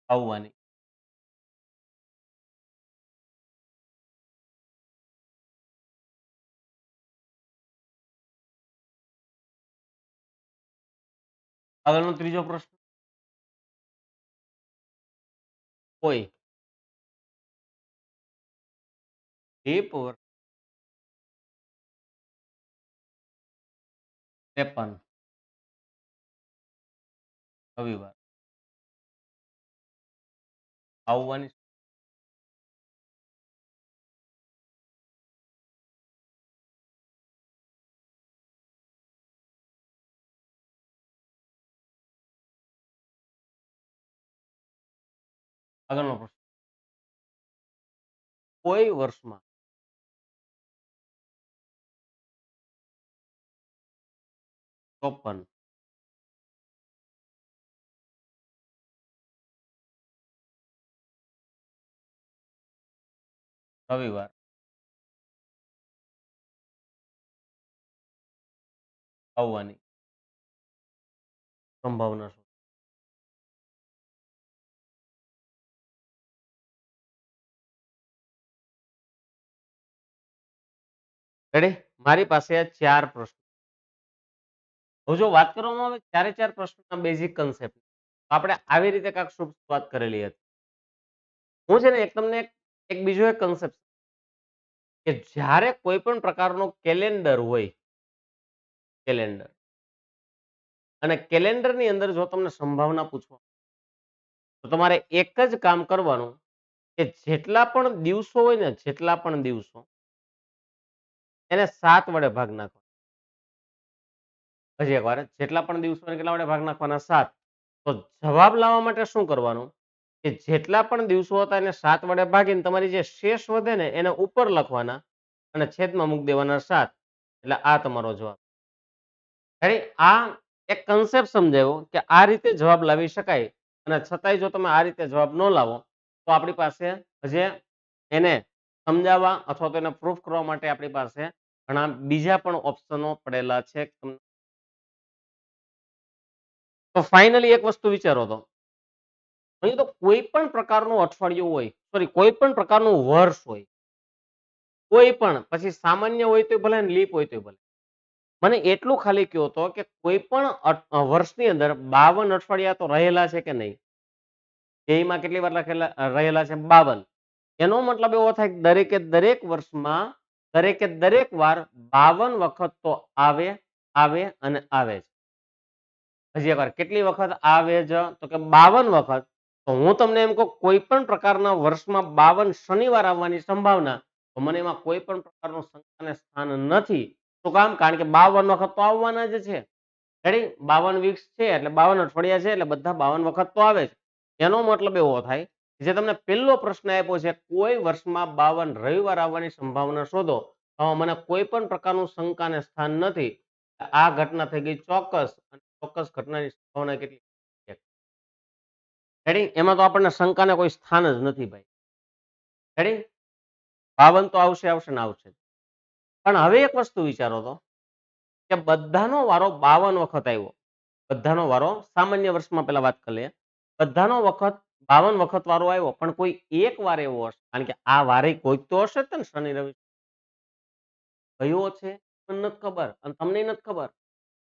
આવવાની આગળનો ત્રીજો પ્રશ્ન કોઈ લીપ વર્ષ 53 રવિવાર આવવાની આગળનો પ્રશ્ન કોઈ વર્ષમાં 54 રવિવાર આવવાની સંભાવના શું? રેડી? મારી પાસે આ 4 પ્રશ્નો. હવે જો વાત કરવામાં આવે ચારે 4 પ્રશ્નોના બેઝિક કન્સેપ્ટ આપણે આવી રીતે કાંઈક શરૂઆત કરેલી હતી. હું છે ને તમને એક બીજો એક કન્સેપ્ટ કે જ્યારે કોઈ પણ પ્રકારનો કેલેન્ડર હોય કેલેન્ડર અને કેલેન્ડરની અંદર જો તમને સંભાવના પૂછવા તો તમારે એક જ કામ કરવાનું કે જેટલા પણ દિવસો હોય ને જેટલા પણ દિવસો એને 7 વડે ભાગ નાખવા. હજી એકવાર જેટલા પણ દિવસોને કેટલા વડે ભાગ નાખવાના 7. તો જવાબ લાવવા માટે શું કરવાનું કે જેટલા પણ દિવસો હતા એને 7 વડે ભાગીને તમારી જે શેષ વધે ને એને ઉપર લખવાના અને છેદમાં મૂકી દેવાના 7. એટલે આ તમારો જવાબ. આ એક કન્સેપ્ટ સમજાવ્યો કે આ રીતે જવાબ લાવી શકાય અને છતાંય જો તમે આ રીતે જવાબ ન લાવો તો આપણી પાસે હજી એને સમજાવવા અથવા તો એને પ્રૂફ કરવા માટે આપણી પાસે ઘણા બીજા પણ ઓપ્શનો પડેલા છે. તો ફાઇનલી એક વસ્તુ વિચારો તો અહીં તો કોઈ પણ પ્રકારનું અઠવાડિયું હોય સોરી કોઈ પણ પ્રકારનું વર્ષ હોય કોઈ પણ પછી સામાન્ય હોય તો ભલે લીપ હોય તો ભલે મને એટલું ખાલી કહો તો કે કોઈ પણ વર્ષની અંદર 52 અઠવાડિયા તો રહેલા છે કે નહીં? એમાં કેટલી વાર રહેલા છે 52. એનો મતલબ એવો થાય કે દરેકે દરેક વર્ષમાં દરેકે દરેક વાર 52 વખત તો આવે આવે અને આવે છે. હજી એકવાર કેટલી વખત આવે છે તો કે 52 વખત. તો હું તમને એમ કહું કોઈ પણ પ્રકારના વર્ષમાં 52 શનિવાર આવવાની સંભાવના તો મને એમાં કોઈ પણ પ્રકારનું શંકાને સ્થાન નથી. શું કામ? કારણ કે 52 વખત તો આવવાના જ છે. રેડી? 52 વીક્સ છે એટલે 52 અઠવાડિયા છે એટલે બધા 52 વખત તો આવે છે. એનો મતલબ એવો થાય જે તમને પહેલો પ્રશ્ન આપ્યો છે કોઈ વર્ષમાં 52 રવિવાર આવવાની સંભાવના શોધો. તો મને કોઈ પણ પ્રકારનું શંકાને સ્થાન નથી. આ ઘટના થઈ ગઈ ચોક્કસ અને ચોક્કસ ઘટનાની સંભાવના કેટલી છે? રેડી? એમાં તો આપણને શંકાને કોઈ સ્થાન જ નથી ભાઈ. રેડી? 52 તો આવશે આવશે ને આવશે. પણ હવે એક વસ્તુ વિચારો તો કે બધાનો વારો 52 વખત આવ્યો. બધાનો વારો સામાન્ય વર્ષમાં પેલા વાત કરી લઈએ. બધાનો વખત 52 વખત વારો આવ્યો પણ કોઈ એક વાર એવો હશે કારણ કે આ વારે કોઈક તો હશે જ ને શનિ રવિ કયો છે મને નથી ખબર અને તમને નથી ખબર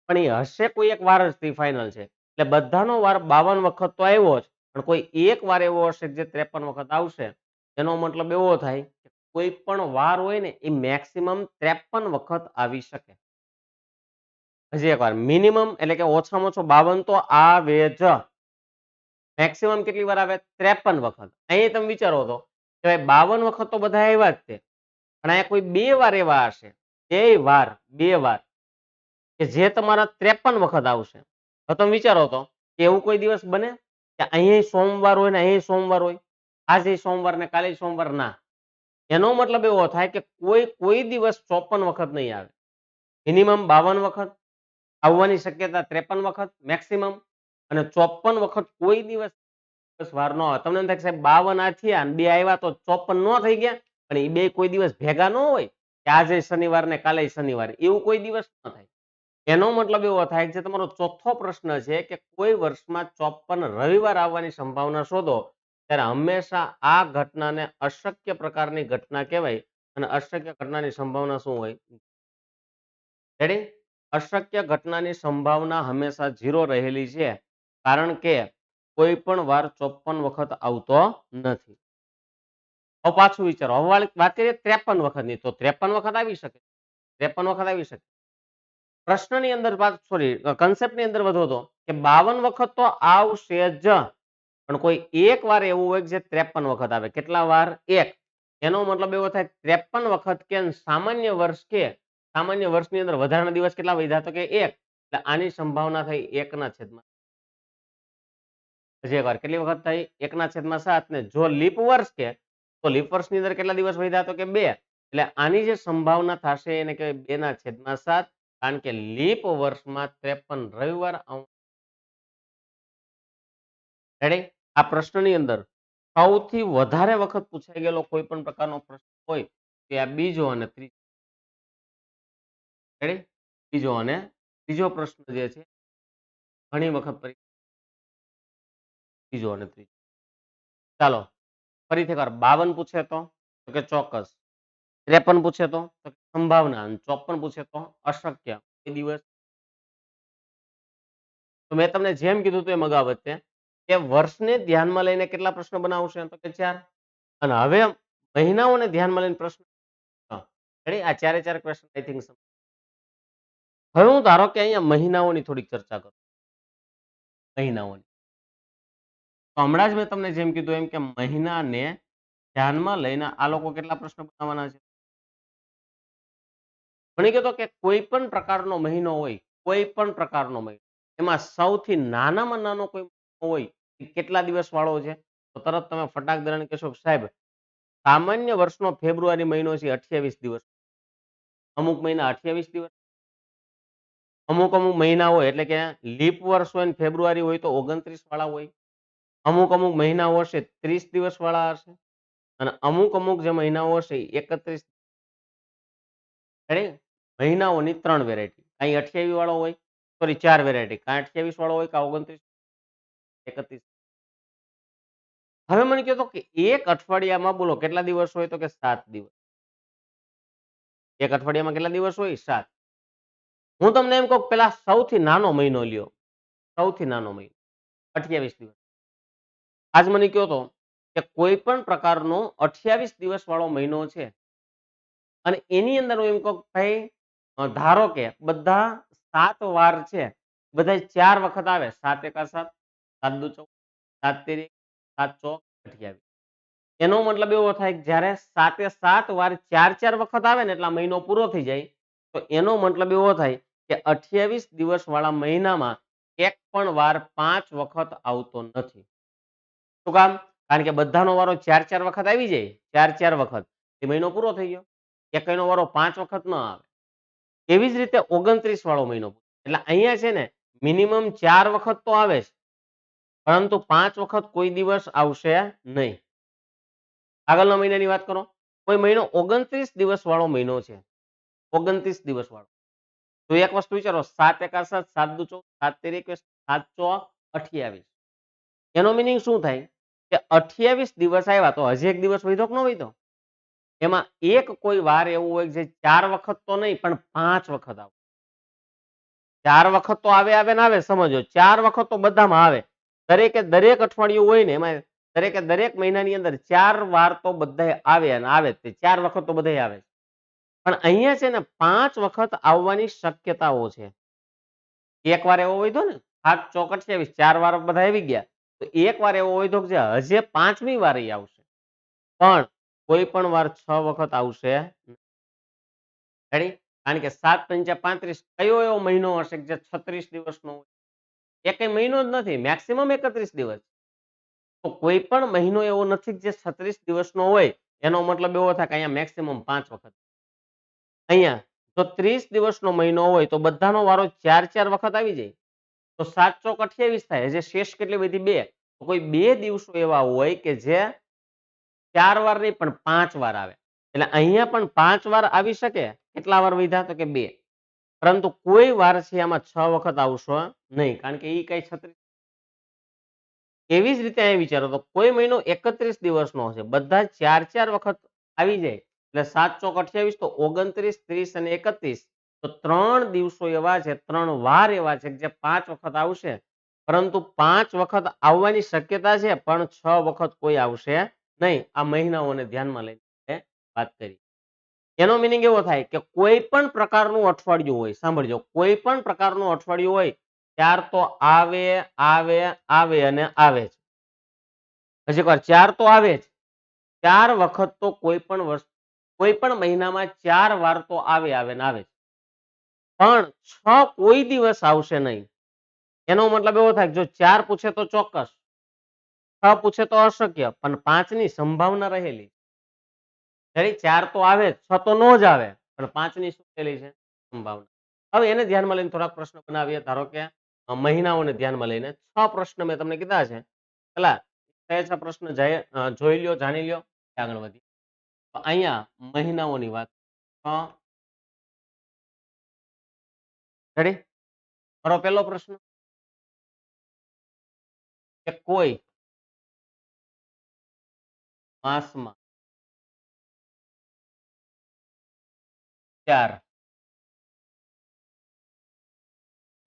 પણ એ હશે કોઈ એક વાર જ ફાઇનલ છે. એટલે બધાનો વાર 52 વખત તો આવ્યો જ પણ કોઈ એક વાર એવો હશે જે 53 વખત આવશે. એનો મતલબ એવો થાય કે કોઈ પણ વાર હોય ને એ મેક્સિમમ 53 વખત આવી શકે. હજી એક વાર મિનિમમ એટલે કે ઓછામાં ઓછો 52 તો આવે જ. મેક્સિમમ કેટલી વાર આવે? 53 વખત. અહીં તમે વિચારો તો કે 52 વખત તો બધા આવ્યા જ છે પણ અહીંયા કોઈ બે વાર એવા હશે બે વાર કે જે તમારા 53 વખત આવશે. તો તમે વિચારો તો કે એવું કોઈ દિવસ બને કે અહીંયા સોમવાર હોય ને અહીંયા સોમવાર હોય, આજે સોમવાર ને કાલે સોમવાર? ના. એનો મતલબ એવો થાય કે કોઈ દિવસ 54 વખત નહીં આવે. મિનિમમ 52 વખત આવવાની શક્યતા 53 વખત મેક્સિમમ અને 54 વખત કોઈ દિવસ વાર ન આવે. તમને એમ થાય કે સાહેબ 52 આ થયા અને બે આવ્યા તો 54 ન થઈ ગયા? પણ એ બે કોઈ દિવસ ભેગા ન હોય કે આજે શનિવાર ને કાલે શનિવાર એવું કોઈ દિવસ ન થાય. એનો મતલબ એવો થાય જે તમારો ચોથો પ્રશ્ન છે કે કોઈ વર્ષમાં 54 રવિવાર આવવાની સંભાવના શોધો. ત્યારે હંમેશા આ ઘટનાને અશક્ય પ્રકારની ઘટના કહેવાય અને અશક્ય ઘટનાની સંભાવના શું હોય? રેડી? અશક્ય ઘટનાની સંભાવના હંમેશા 0 રહેલી છે કારણ કે કોઈ પણ વાર 54 વખત આવતો નથી. હવે પાછું વિચારો, હવે વાત કરીએ 53 વખતની, તો 53 વખત આવી શકે, 53 વખત આવી શકે. પ્રશ્નની અંદર સોરી કન્સેપ્ટની અંદર વધો તો કે 52 વખત તો આવશે જ, પણ કોઈ એક વાર એવું હોય કે જે 53 વખત આવે. કેટલા વાર? એક. એનો મતલબ એવો થાય 53 વખત કે સામાન્ય વર્ષ કે સામાન્ય વર્ષની અંદર વધારાના દિવસ કેટલા વધ્યા? તો કે એક. એટલે આની સંભાવના થઈ 1/7. હજી એકવાર કેટલી વખત થઈ? 1/7 ને જો લીપ વર્ષ કે તો લીપ વર્ષની અંદર કેટલા દિવસ વધ્યા? તો કે 2. એટલે આની જે સંભાવના થશે એને કહેવાય 2/7, કારણ કે લીપ વર્ષમાં 53 રવિવાર. રેડી? આ પ્રશ્નની અંદર સૌથી વધારે વખત પૂછાઈ ગયેલો કોઈ પણ પ્રકારનો પ્રશ્ન હોય તો આ બીજો અને ત્રીજો. રેડી? બીજો અને ત્રીજો પ્રશ્ન જે છે ઘણી વખત બીજો અને ત્રીજો. ચાલો ફરીથી એકવાર 52 પૂછે તો કે ચોક્કસ, 53 પૂછે તો સંભાવના, 54 પૂછે તો અશક્ય. એ દિવસ તો મેં તમને જેમ કીધું હતું એમ અગાઉ વચ્ચે કે વર્ષને ધ્યાનમાં લઈને કેટલા પ્રશ્નો બનાવશે? તો કે 4. અને હવે મહિનાઓને ધ્યાનમાં લઈને પ્રશ્ન, રેડી? આ ચારે ચાર ક્વેશ્ચન આઈ થિંક. હવે હું ધારો કે અહીંયા મહિનાઓની થોડીક ચર્ચા કરું. મહિનાઓની તો હમણાં જ મેં તમને જેમ કીધું એમ કે મહિનાને ધ્યાનમાં લઈને આ લોકો કેટલા પ્રશ્નો બનાવવાના છે? મને કહેતો કે કોઈ પણ પ્રકારનો મહિનો હોય, કોઈ પણ પ્રકારનો મહિનો, એમાં સૌથી નાનામાં નાનો કોઈ હોય કેટલા દિવસ વાળો છે? તો તરત તમે ફટાક દઈને કહેશો સાહેબ સામાન્ય વર્ષનો ફેબ્રુઆરી મહિનો છે 28 દિવસ. અમુક મહિના 28 દિવસ, અમુક અમુક મહિના હોય એટલે કે લીપ વર્ષ હોય ને ફેબ્રુઆરી હોય તો 29 વાળા હોય. અમુક અમુક મહિનાઓ હશે 30 દિવસ વાળા હશે, અને અમુક અમુક જે મહિનાઓ હશે 31. મહિનાઓની 3 વેરાયટી, કાંઈ 28 વાળો હોય, સોરી 4 વેરાયટી, કાંઈ 28 વાળો હોય, કાં 29, 31. હવે મને કહો કે એક અઠવાડિયામાં બોલો કેટલા દિવસ હોય? તો કે 7 દિવસ. એક અઠવાડિયામાં કેટલા દિવસ હોય? 7. હું તમને એમ કહું પેલા સૌથી નાનો મહિનો લ્યો, સૌથી નાનો મહિનો 28 દિવસ. આજ મને કહો તો કે કોઈ પણ પ્રકારનો 28 દિવસ વાળો મહિનો છે અને એની અંદર હું એમ કહું ભાઈ ધારો કે બધા 7 વાર છે, બધા 4 વખત આવે. 7 એકા 7, 7 દુ 14, 7 તેરી 7 ચોક 28. એનો મતલબ એવો થાય કે જ્યારે 7 7 વાર 4 વખત આવે ને એટલે આ મહિનો પૂરો થઈ જાય. તો એનો મતલબ એવો થાય કે 28 દિવસ વાળા મહિનામાં એક પણ વાર 5 વખત આવતો નથી. શું કામ? કારણ કે બધાનો વારો 4 વખત આવી જાય, 4 વખત, એ મહિનો પૂરો થઈ ગયો. એકનો વારો 5 વખત ન આવે. એવી જ રીતે 29 વાળો મહિનો, એટલે અહીંયા છે ને મિનિમમ 4 વખત તો આવે છે, પરંતુ 5 વખત કોઈ દિવસ આવશે નહીં. આગળના મહિનાની વાત કરો, કોઈ મહિનો 29 દિવસ વાળો મહિનો છે, 29 દિવસ વાળો, તો એક વસ્તુ વિચારો, 7 એકા 7, 7 દુ 14, 7 તેરી 21, 7 ચોક 28. એનો મિનિંગ શું થાય કે 28 દિવસ આવ્યા તો હજી એક દિવસ વધ્યો કે ન વધ્યો? એમાં એક કોઈ વાર એવું હોય જે 4 વખત તો નહીં પણ 5 વખત આવે. 4 વખત તો આવે આવે ને આવે, સમજો 4 વખત તો બધામાં આવે. દરેકે દરેક અઠવાડિયું હોય ને એમાં દરેકે દરેક મહિનાની અંદર 4 વાર તો બધાય આવે અને આવે, તે 4 વખત તો બધાય આવે. પણ અહીંયા છે ને 5 વખત આવવાની શક્યતાઓ છે. એક વાર એવો હોય તો ને 7 ચોક 28, 4 વાર બધા આવી ગયા, તો એક વાર એવો હોય તો જે હજી 5મી વાર આવશે, પણ કોઈ પણ વાર 6 વખત આવશે. રેડી? કારણ કે 7 પંચા 35, કયો એવો મહિનો હશે જે 36 દિવસનો હોય? એકેય મહિનો જ નથી, મેક્સિમમ 31 દિવસ. તો કોઈ પણ મહિનો એવો નથી જે 36 દિવસનો હોય. એનો મતલબ એવો થાય કે અહીંયા મેક્સિમમ 5 વખત. અહીંયા તો 30 દિવસનો મહિનો હોય તો બધાનો વારો 4 વખત આવી જાય. તો 7 ચોક 28 થાય. હજી શેષ કેટલી વધી? 2. તો કોઈ 2 દિવસો એવા હોય કે જે 4 વાર નહીં પણ 5 વાર આવે. એટલે અહીંયા પણ 5 વાર આવી શકે. કેટલા વાર વધ્યા? તો કે 2. પરંતુ કોઈ વાર છે આમાં 6 વખત આવશો નહીં, કારણ કે એ કઈ 36. એવી જ રીતે અહીં વિચારો તો કોઈ મહિનો 31 દિવસનો હશે, બધા 4 વખત આવી જાય એટલે 7 ચોક 28, તો 29, 30 અને 31. તો 3 દિવસો એવા છે, 3 વાર એવા છે જે 5 વખત આવશે, પરંતુ 5 વખત આવવાની શક્યતા છે પણ 6 વખત કોઈ આવશે નહીં, આ મહિનાઓને ધ્યાનમાં લઈને વાત કરી. એનો મિનિંગ એવો થાય કે કોઈ પણ પ્રકારનું અઠવાડિયું હોય, સાંભળજો, કોઈ પણ પ્રકારનું અઠવાડિયું હોય ચાર તો આવે આવે આવે અને આવે જ. હજી એકવાર, ચાર તો આવે જ. 4 વખત તો કોઈ પણ વસ્તુ કોઈ પણ મહિનામાં 4 વાર તો આવે આવે ને આવે જ. પણ 6 કોઈ દિવસ આવશે નહીં. એનો મતલબ એવો થાય કે જો 4 પૂછે તો ચોક્કસ, 6 પૂછે તો અશક્ય, પણ 5 ની સંભાવના રહેલી. જરી 4 તો આવે જ, 6 તો નો જ આવે, પણ 5 ની શું રહેલી છે? સંભાવના. હવે એને ધ્યાનમાં લઈને થોડાક પ્રશ્ન બનાવીએ. ધારો કે મહિનાઓને ધ્યાનમાં લઈને 6 પ્રશ્ન મેં તમને કીધા છે. પેલા 6 પ્રશ્ન જોઈ લ્યો, જાણી લ્યો, આગળ વધીએ. તો અહીંયા મહિનાઓની વાત. રેડી? મારો પહેલો પ્રશ્ન કે કોઈ માસમાં 4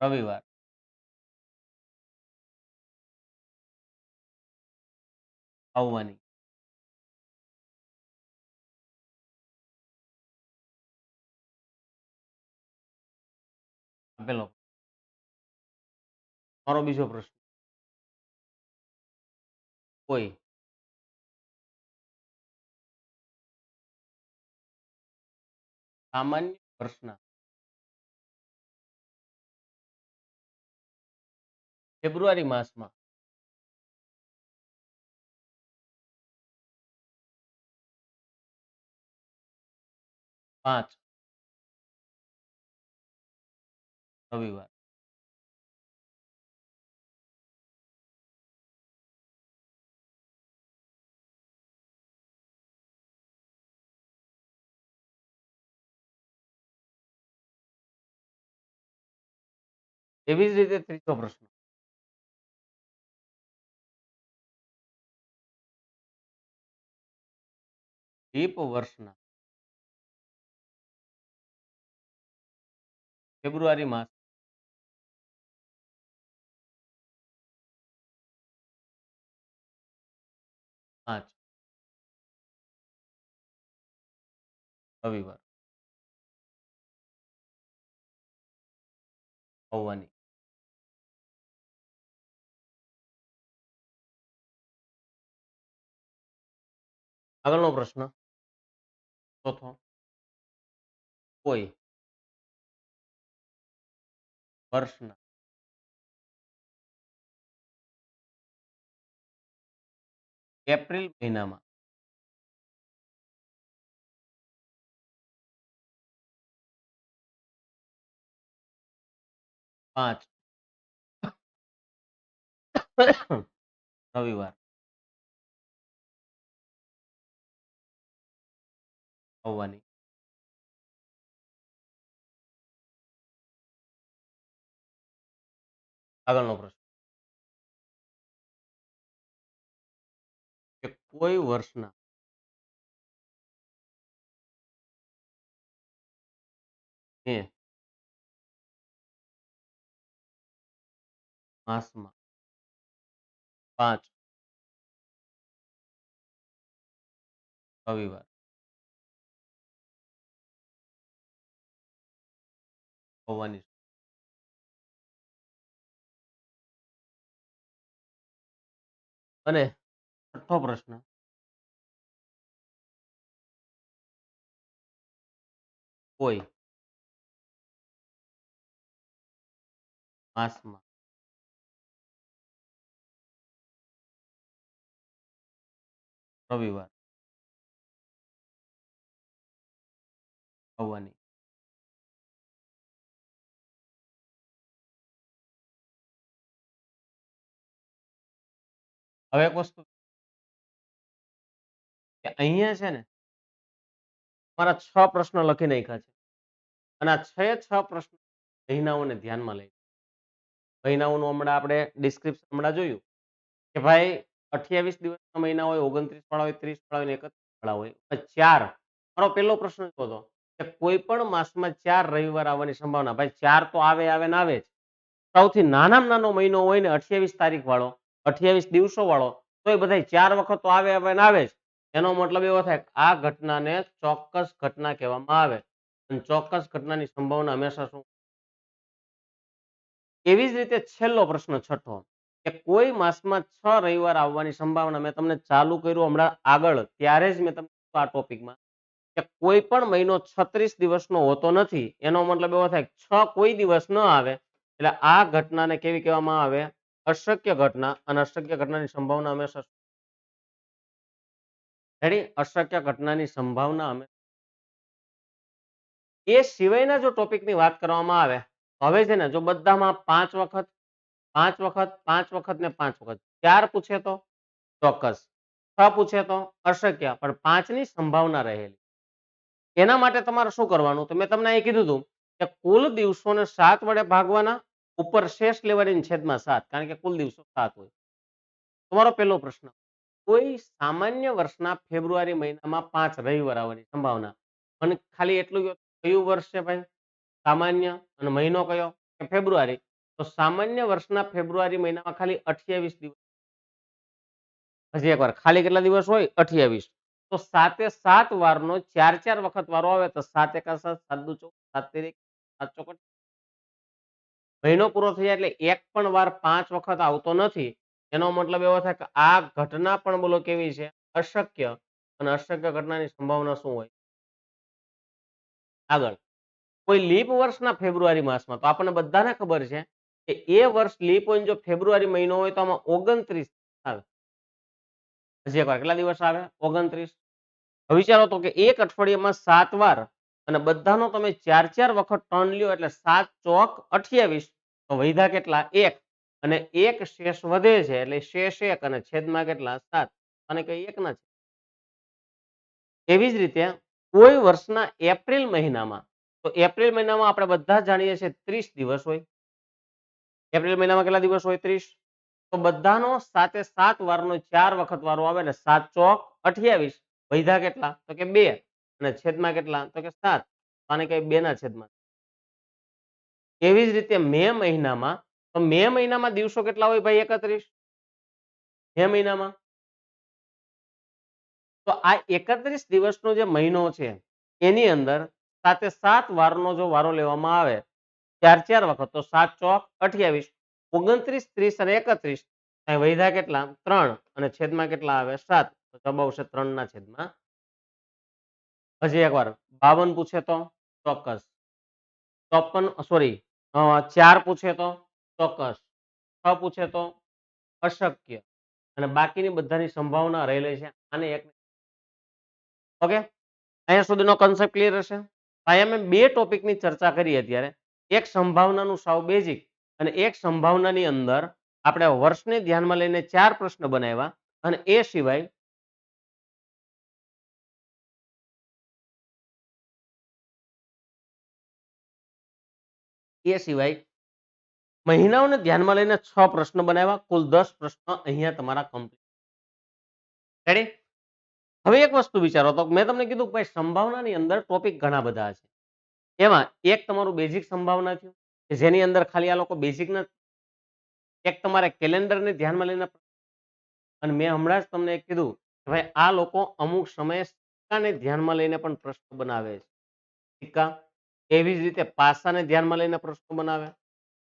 રવિવાર આવવાની. પેલો. મારો બીજો પ્રશ્ન, કોઈ સામાન્ય વર્ષના ફેબ્રુઆરી માસમાં 5 રવિવાર એવી જ રીતે ત્રીજો પ્રશ્ન, લીપ વર્ષના ફેબ્રુઆરી માસ 5 રવિવાર આવવાની. આગળનો પ્રશ્ન ચોથો, કોઈ વર્ષના એપ્રિલ મહિનામાં 5 રવિવાર આવવાની. આગળનો પ્રશ્ન કે કોઈ વર્ષના મે માસમાં 5 રવિવાર આવવાની. અને છઠ્ઠો પ્રશ્ન, કોઈ માસમાં રવિવાર આવવાની. હવે એક વસ્તુ કે અહીંયા છે ને મારા 6 પ્રશ્ન લખી નાખ્યા છે અને આ 6 પ્રશ્ન મહિનાઓને ધ્યાનમાં લઈ. મહિનાઓનું હમણાં આપણે ડિસ્ક્રિપ્શન હમણાં જોયું કે ભાઈ 28 દિવસના મહિના હોય, 29 વાળા હોય, 30 વાળા હોય, 31 વાળા હોય. 4 મારો પહેલો પ્રશ્ન એવો હતો કે કોઈ પણ માસમાં 4 રવિવાર આવવાની સંભાવના. ભાઈ 4 તો આવે આવે ને આવે જ. સૌથી નાનામાં નાનો મહિનો હોય ને 28 તારીખ વાળો, 28 દિવસો વાળો તો એ બધાય 4 વખત તો આવે આવે ને આવે જ. 4 તો આવે આવે ને આવે જ. 4 તો નો જ આવે, પણ 5 ની સંભાવના રહેલી. 4 તો આવે જ, 6 તો નો જ આવે, પણ 5 ની એનો મતલબ એવો થાય કે આ ઘટનાને ચોક્કસ ઘટના કહેવામાં આવે અને ચોક્કસ ઘટનાની સંભાવના હંમેશા શું. એવી જ રીતે છેલ્લો પ્રશ્ન છઠ્ઠો કે કોઈ માસમાં 6 રવિવાર આવવાની સંભાવના. મેં તમને ચાલુ કર્યું હમણાં આગળ ત્યારે જ મેં તમને આ ટોપિકમાં કે કોઈ પણ મહિનો 36 દિવસનો હોતો નથી. એનો મતલબ એવો થાય 6 કોઈ દિવસ ન આવે એટલે આ ઘટનાને કેવી કહેવામાં આવે? અશક્ય ઘટના. અને અશક્ય ઘટનાની સંભાવના હંમેશા રેડી અશક્ય ઘટનાની સંભાવના અમે એ સિવાયના જો ટોપિકની વાત કરવામાં આવે તો હવે છે ને જો બધામાં 5 વખત 5 વખત 5 વખત ને 5 વખત 4 પૂછે તો ચોક્કસ, 6 પૂછે તો અશક્ય, પણ 5 ની સંભાવના રહેલી. એના માટે તમારે શું કરવાનું? તો મેં તમને અહીં કીધું હતું કે કુલ દિવસોને 7 વડે ભાગવાના, ઉપર શેષ લેવાની છેદમાં 7, કારણ કે કુલ દિવસો 7 હોય. તમારો પહેલો પ્રશ્ન, કોઈ સામાન્ય વર્ષના ફેબ્રુઆરી મહિનામાં 5 રવિવાર આવવાની સંભાવના. મને ખાલી એટલું કયું વર્ષ છે ભાઈ? સામાન્ય. અને મહિનો કયો? કે ફેબ્રુઆરી. તો સામાન્ય વર્ષના ફેબ્રુઆરી મહિનામાં ખાલી 28 દિવસ. હજી એકવાર, ખાલી કેટલા દિવસ હોય? 28. તો 7 વારનો 4 વખત વારો આવે તો 7 એકા 7, 7 દુ 14, 7 તેરી 7 ચોકટ. મહિનો પૂરો થઈ જાય એટલે એક પણ વાર 5 વખત આવતો નથી. એનો મતલબ એવો થાય કે આ ઘટના પણ બોલો કેવી છે? અશક્ય. અને અશક્ય ઘટનાની સંભાવના શું હોય? આગળ કોઈ લીપ વર્ષના ફેબ્રુઆરી માસમાં, તો આપણને બધાને ખબર છે કે એ વર્ષ લીપ હોય જો ફેબ્રુઆરી મહિનો હોય તો આમાં 29 આવે. હજી એકવાર કેટલા દિવસ આવે? 29. હવે વિચારો તો કે એક અઠવાડિયામાં 7 વાર અને બધાનો તમે 4 વખત ટર્ન લ્યો એટલે 7 ચોક 28. તો વૈધા કેટલા? 1. અને 1 શેષ વધે છે એટલે શેષ 1 અને છેદમાં કેટલા? 7. અને કઈ 1 ના છે. એવી જ રીતે કોઈ વર્ષના એપ્રિલ મહિનામાં, તો એપ્રિલ મહિનામાં આપણે બધા જાણીએ છીએ 30 દિવસ હોય. એપ્રિલ મહિનામાં કેટલા દિવસ હોય? 30. તો બધાનો 7 વારનો 4 વખત વારો આવે એટલે 7 ચોક 28. વૈધા કેટલા? તો કે 2. અને છેદમાં કેટલા? તો કે 7. આને કઈ 2 ના છેદમાં. એવી જ રીતે મે મહિનામાં, તો મે મહિનામાં દિવસો કેટલા હોય ભાઈ? 31. મે મહિનામાં તો આ 31 દિવસનો જે મહિનો છે એની અંદર 7 વારનો જો વારો લેવામાં આવે 4 વખત, તો 7 ચોક 28. 29, 30 અને 31. અહીં વૈધા કેટલા? 3. અને છેદમાં કેટલા આવે? 7. તો જવાબ આવશે 3 ના છેદમાં. હજી એકવાર 52 પૂછે તો ચોક્કસ. 54 સોરી 4 પૂછે તો ચોક્કસ. 6 પૂછે તો અશક્ય. અને બાકીની બધાની સંભાવના રહેલી છે. આને એક ઓકે, અહીંયા સુધીનો કન્સેપ્ટ ક્લિયર હશે. અહીંયા મેં 2 ટોપિકની ચર્ચા કરી અત્યારે. એક સંભાવનાનું સાવ બેઝિક અને એક સંભાવનાની અંદર આપણે વર્ષને ધ્યાનમાં લઈને 4 પ્રશ્ન બનાવ્યા. અને એ સિવાય મહિનાઓને ધ્યાનમાં લઈને 6 પ્રશ્ન બનાવ્યા. કુલ 10 પ્રશ્ન અહીંયા તમારા કમ્પ્લીટ. રેડી? હવે એક વસ્તુ વિચારો, તો મેં તમને કીધું કે ભાઈ સંભાવનાની અંદર ટોપિક ઘણા બધા છે. એમાં એક તમારું બેઝિક સંભાવના થયું કે જેની અંદર ખાલી આ લોકો બેઝિકના. એક તમારે કેલેન્ડરને ધ્યાનમાં લઈને, અને મેં હમણાં જ તમને કીધું કે ભાઈ આ લોકો અમુક સમયે સિક્કાને ધ્યાનમાં લઈને પણ પ્રશ્ન બનાવે છે. સિક્કા. એવી જ રીતે પાસાને ધ્યાનમાં લઈને પ્રશ્નો બનાવે.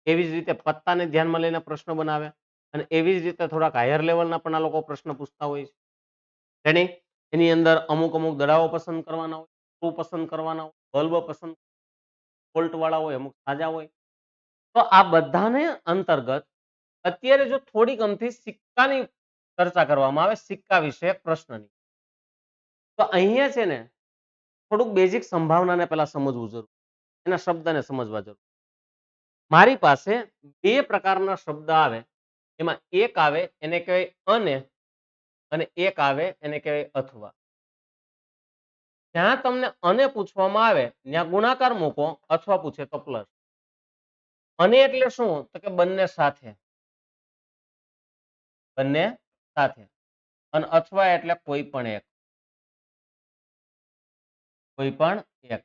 એવી જ રીતે પત્તાને ધ્યાનમાં લઈને પ્રશ્ન બનાવે. અને એવી જ રીતે થોડાક હાયર લેવલના પણ આ લોકો પ્રશ્ન પૂછતા હોય છે. રેડી? એની અંદર અમુક દડાઓ પસંદ કરવાના હોય, સ્ક્રૂ પસંદ કરવાના હોય, બલ્બ પસંદ ફોલ્ટ વાળા હોય, અમુક સાજા હોય. તો આ બધાને અંતર્ગત અત્યારે જો થોડીક અમથી સિક્કાની ચર્ચા કરવામાં આવે, સિક્કા વિશે પ્રશ્નની, તો અહીંયા છે ને થોડુંક બેઝિક સંભાવનાને પહેલા સમજવું જરૂર. એના શબ્દને સમજવા જરૂર. મારી પાસે 2 પ્રકારના શબ્દ આવે. એમાં એક આવે એને કહેવાય અને એક આવે એને કહેવાય અથવા. જ્યાં તમને અને પૂછવામાં આવે ત્યાં ગુણાકાર મૂકો, અથવા પૂછે તો પ્લસ. અને એટલે શું? તો કે બંને સાથે. બંને સાથે. અને અથવા એટલે કોઈ પણ એક. કોઈ પણ એક.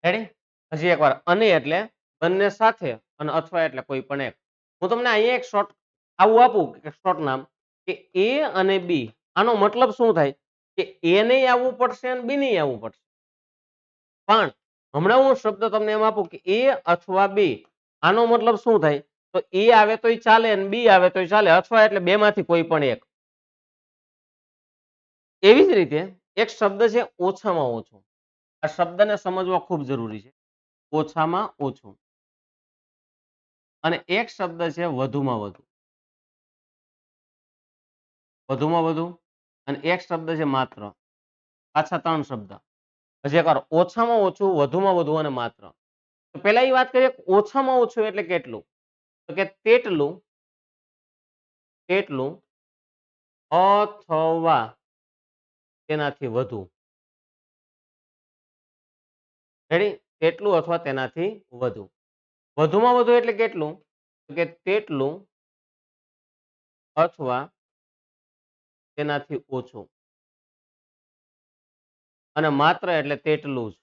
રેડી? હજી એકવાર, અને એટલે બંને સાથે અને અથવા એટલે કોઈ પણ એક. હું તમને અહીંયા એક શોર્ટ આવું આપું કે શોર્ટ નામ કે એ અને બી. આનો મતલબ શું થાય? કે એ નહીં આવવું પડશે અને બી નહીં આવવું પડશે. પણ હમણાં હું શબ્દ તમને એમ આપું કે એ અથવા બી, આનો મતલબ શું થાય? તો એ આવે તોય ચાલે અને બી આવે તોય ચાલે, અથવા એટલે બે માંથી કોઈ પણ એક. એવી જ રીતે એક શબ્દ છે ઓછામાં ઓછું. આ શબ્દને સમજવા ખૂબ જરૂરી છે. ઓછામાં ઓછું. અને એક શબ્દ છે વધુમાં વધુ. વધુમાં વધુ અને એક શબ્દ છે માત્ર. પાછા ત્રણ શબ્દ. હજી એકવાર ઓછામાં ઓછું, વધુમાં વધુ અને માત્ર. તો પહેલા એ વાત કરીએ ઓછામાં ઓછું એટલે કેટલું? તો કે તેટલું, તેટલું અથવા તેનાથી વધુ. રેડી? તેટલું અથવા તેનાથી વધુ. વધુમાં વધુ એટલે કેટલું? તો કે તેટલું અથવા તેનાથી ઓછું. અને માત્ર એટલે તેટલું જ.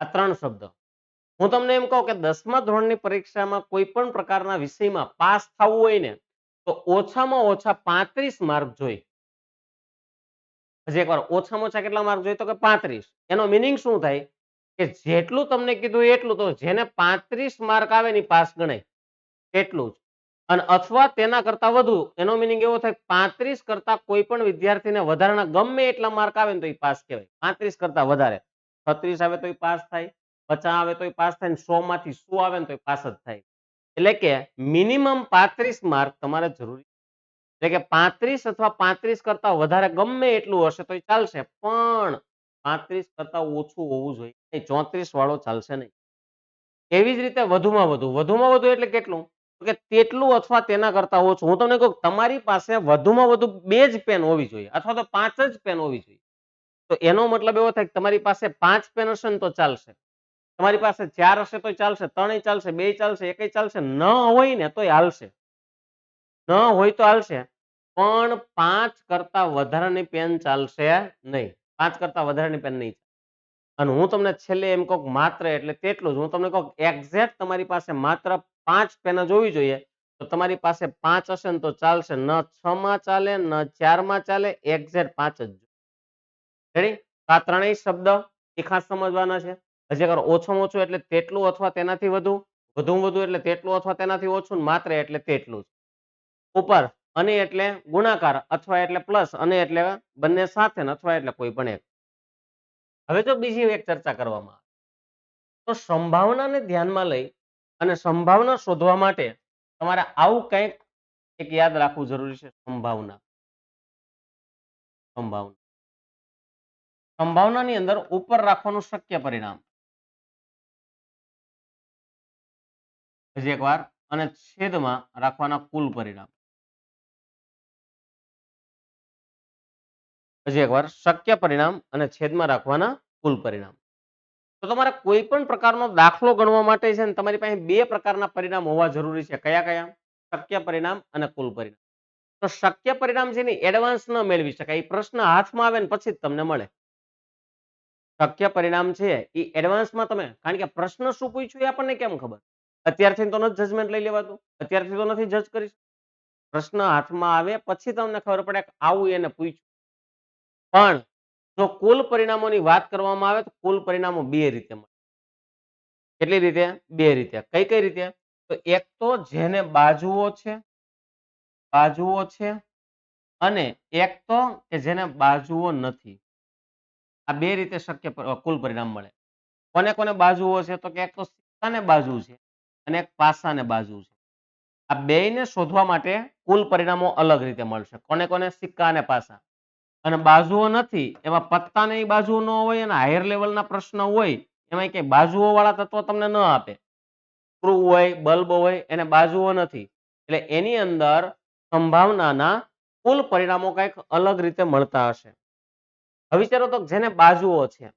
આ ત્રણ શબ્દ. હું તમને એમ કહું કે 10મા ધોરણની પરીક્ષામાં કોઈ પણ પ્રકારના વિષયમાં પાસ થવું હોય ને, તો ઓછામાં ઓછા 35 માર્ક જોઈએ. હજી એકવાર ઓછામાં ઓછા કેટલા માર્ક જોઈએ? તો કે 35. એનો મીનિંગ શું થાય? કે જેટલું તમને કીધું એટલું, તો જેને 35 માર્ક આવે ને પાસ ગણાય, એટલું જ. અને અથવા તેના કરતા વધુ, એનો મીનિંગ એવો થાય 35 કરતા કોઈ પણ વિદ્યાર્થીને વધારાના ગમે એટલા માર્ક આવે ને તો એ પાસ કહેવાય. 35 કરતા વધારે 36 આવે તો એ પાસ થાય, 50 આવે તો એ પાસ થાય, 100 માંથી 100 આવે ને તો એ પાસ જ થાય. એટલે કે મિનિમમ 35 માર્ક તમારે જરૂરી. એટલે કે 35 અથવા 35 કરતા વધારે ગમે એટલું હશે તો ચાલશે, પણ 35 કરતા ઓછું હોવું જોઈએ. 34 વાળો ચાલશે નહીં. એવી જ રીતે વધુમાં વધુ. વધુમાં વધુ એટલે કેટલું? તો કે તેટલું અથવા તેના કરતા ઓછું. હું તમને કહું તમારી પાસે વધુમાં વધુ 2 જ પેન હોવી જોઈએ, અથવા તો 5 જ પેન હોવી જોઈએ. તો એનો મતલબ એવો થાય કે તમારી પાસે 5 પેન હશે ને તો ચાલશે. તમારી પાસે 4 હશે તો ચાલશે, 3 ચાલશે, 2 ચાલશે, 1 ચાલશે. ન હોય ને તોય હાલશે. ન હોય તો હાલશે, પણ 5 કરતા વધારાની પેન ચાલશે નહીં. 5 કરતા વધારાની પેન નહીં. અને હું તમને છેલ્લે એમ કહું માત્ર એટલે તેટલું જ. હું તમને કહું એક્ઝેક્ટ તમારી પાસે માત્ર 5 પેન જ હોવી જોઈએ. તો તમારી પાસે 5 હશે ને તો ચાલશે. ન 6 માં ચાલે, ન 4 માં ચાલે, એક્ઝેક્ટ 5 જ. રેડી? આ ત્રણેય શબ્દ એ ખાસ સમજવાના છે. હજી એકવાર ઓછામાં ઓછું એટલે તેટલું અથવા તેનાથી વધુ, વધુમાં વધુ એટલે તેટલું અથવા તેનાથી ઓછું, માત્ર એટલે તેટલું જ. ઉપર અને એટલે ગુણાકાર, અથવા એટલે પ્લસ, અને એટલે બંને સાથે, અથવા એટલે કોઈ પણ એક. હવે જો બીજી એક ચર્ચા કરવામાં આવે તો સંભાવનાને ધ્યાનમાં લઈ અને સંભાવના શોધવા માટે તમારે આવું કંઈક એક યાદ રાખવું જરૂરી છે. સંભાવના. સંભાવના. સંભાવનાની અંદર ઉપર રાખવાનું શક્ય પરિણામ. હજી એક વાર, અને છેદમાં રાખવાના કુલ પરિણામ. હજી એક વાર, શક્ય પરિણામ અને છેદમાં રાખવાના કુલ પરિણામ. તો તમારે કોઈ પણ પ્રકારનો દાખલો ગણવા માટે છે ને તમારી પાસે બે પ્રકારના પરિણામ હોવા જરૂરી છે. કયા કયા? શક્ય પરિણામ અને કુલ પરિણામ. તો શક્ય પરિણામ છે ને એડવાન્સ ન મેળવી શકાય. એ પ્રશ્ન હાથમાં આવે ને પછી જ તમને મળે. શક્ય પરિણામ છે એ એડવાન્સમાં તમે, કારણ કે પ્રશ્ન શું પૂછ્યું એ આપણને કેમ ખબર? અત્યારથી તો નથી જજમેન્ટ લઈ લેવાતું, અત્યારથી તો નથી જજ કરી. પ્રશ્ન હાથમાં આવે પછી તમને ખબર પડે કે આવું એને પૂછ્યું. પણ જો કુલ પરિણામોની વાત કરવામાં આવે તો કુલ પરિણામો બે રીતે મળે. કેટલી રીતે? બે રીતે. કઈ કઈ રીતે? તો એક તો જેને બાજુઓ છે, બાજુઓ છે, અને એક તો કે જેને બાજુઓ નથી. આ બે રીતે શક્ય કુલ પરિણામ મળે. કોને કોને બાજુઓ છે? તો કે એક તો સિક્કાને બાજુ છે અને એક પાસાને બાજુ છે. આ બેયને શોધવા માટે કુલ પરિણામો અલગ રીતે મળશે. કોને કોને? સિક્કા અને પાસા. અને બાજુઓ નથી એમાં પત્તાની બાજુ ન હોય અને હાયર લેવલના પ્રશ્ન હોય એમાં કઈ બાજુઓ વાળા તત્વો તમને ન આપે. સ્ક્રૂ હોય, બલ્બ હોય, એને બાજુઓ નથી. એટલે એની અંદર સંભાવનાના કુલ પરિણામો કંઈક અલગ રીતે મળતા હશે. હવે વિચારો તો જેને બાજુઓ છે,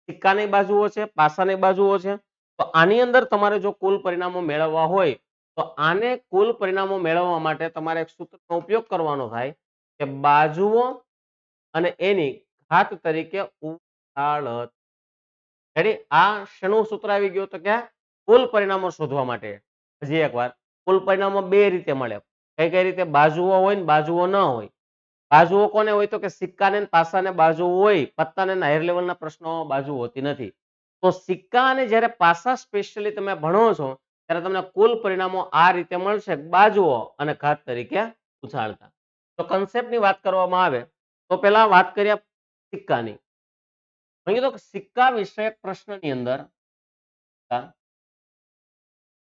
સિક્કાની બાજુઓ છે, પાસાની બાજુઓ છે, તો આની અંદર તમારે જો કુલ પરિણામો મેળવવા હોય તો આને કુલ પરિણામો મેળવવા માટે તમારે એક સૂત્રનો ઉપયોગ કરવાનો થાય કે બાજુઓ અને એની ઘાત તરીકે ઉડાડત. રેડી? આ શેનું સૂત્ર આવી ગયું? તો કે કુલ પરિણામો શોધવા માટે. હજી એકવાર, કુલ પરિણામો બે રીતે મળે. કઈ કઈ રીતે? બાજુઓ હોય ને બાજુઓ ન હોય. બાજુઓ કોને હોય તો કે સિક્કાને ને પાસાને બાજુ હોય, પત્તાને ને હાયર લેવલના પ્રશ્નો બાજુ હોતી નથી. તો સિક્કા અને જ્યારે પાસા સ્પેશિયલી તમે ભણો છો ત્યારે તમને કુલ પરિણામો આ રીતે મળશે, બાજુઓ અને ઘાત તરીકે ઉછાળતા. તો કન્સેપ્ટની વાત કરવામાં આવે તો પહેલા વાત કરીએ સિક્કાની. મેં કીધું કે સિક્કા વિષયક પ્રશ્નની અંદર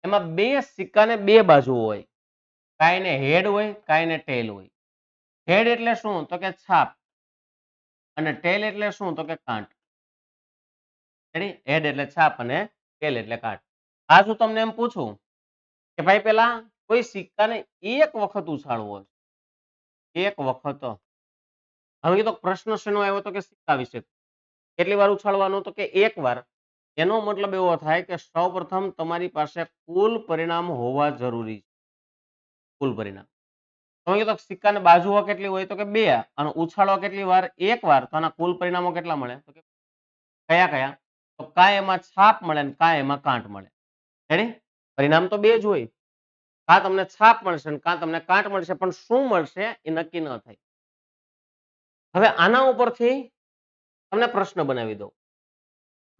એમાં બે સિક્કાને બે બાજુ હોય, કાંઈને હેડ હોય, કાંઈને ટેલ હોય. હેડ એટલે શું તો કે છાપ અને ટેલ એટલે શું તો કે કાંટ. હેડ એટલે છાપ અને ટેલ એટલે કાંટ. આ જો તમને એમ પૂછું કે ભાઈ પેલા કોઈ સિક્કાને એક વખત ઉછાળવો છે, એક વખત. હવે તો પ્રશ્ન શેનો આવ્યો તો કે સિક્કા વિશે. કેટલી વાર ઉછાળવાનો તો કે એક વાર. એનો મતલબ એવો થાય કે સૌપ્રથમ તમારી પાસે કુલ પરિણામ હોવા જરૂરી છે. કુલ પરિણામ તમે કીધું સિક્કાની બાજુઓ કેટલી હોય તો કે બે અને ઉછાળવા કેટલી વાર એક વાર, તો આના કુલ પરિણામો કેટલા મળે તો કે કયા કયા તો કાંઈ એમાં છાપ મળે ને કાંઈ એમાં કાંટ મળે. રેડી? પરિણામ તો બે જ હોય, કાં તમને છાપ મળશે ને કાં તમને કાંટ મળશે, પણ શું મળશે એ નક્કી ન થાય. હવે આના ઉપરથી તમને પ્રશ્ન બનાવી દઉં.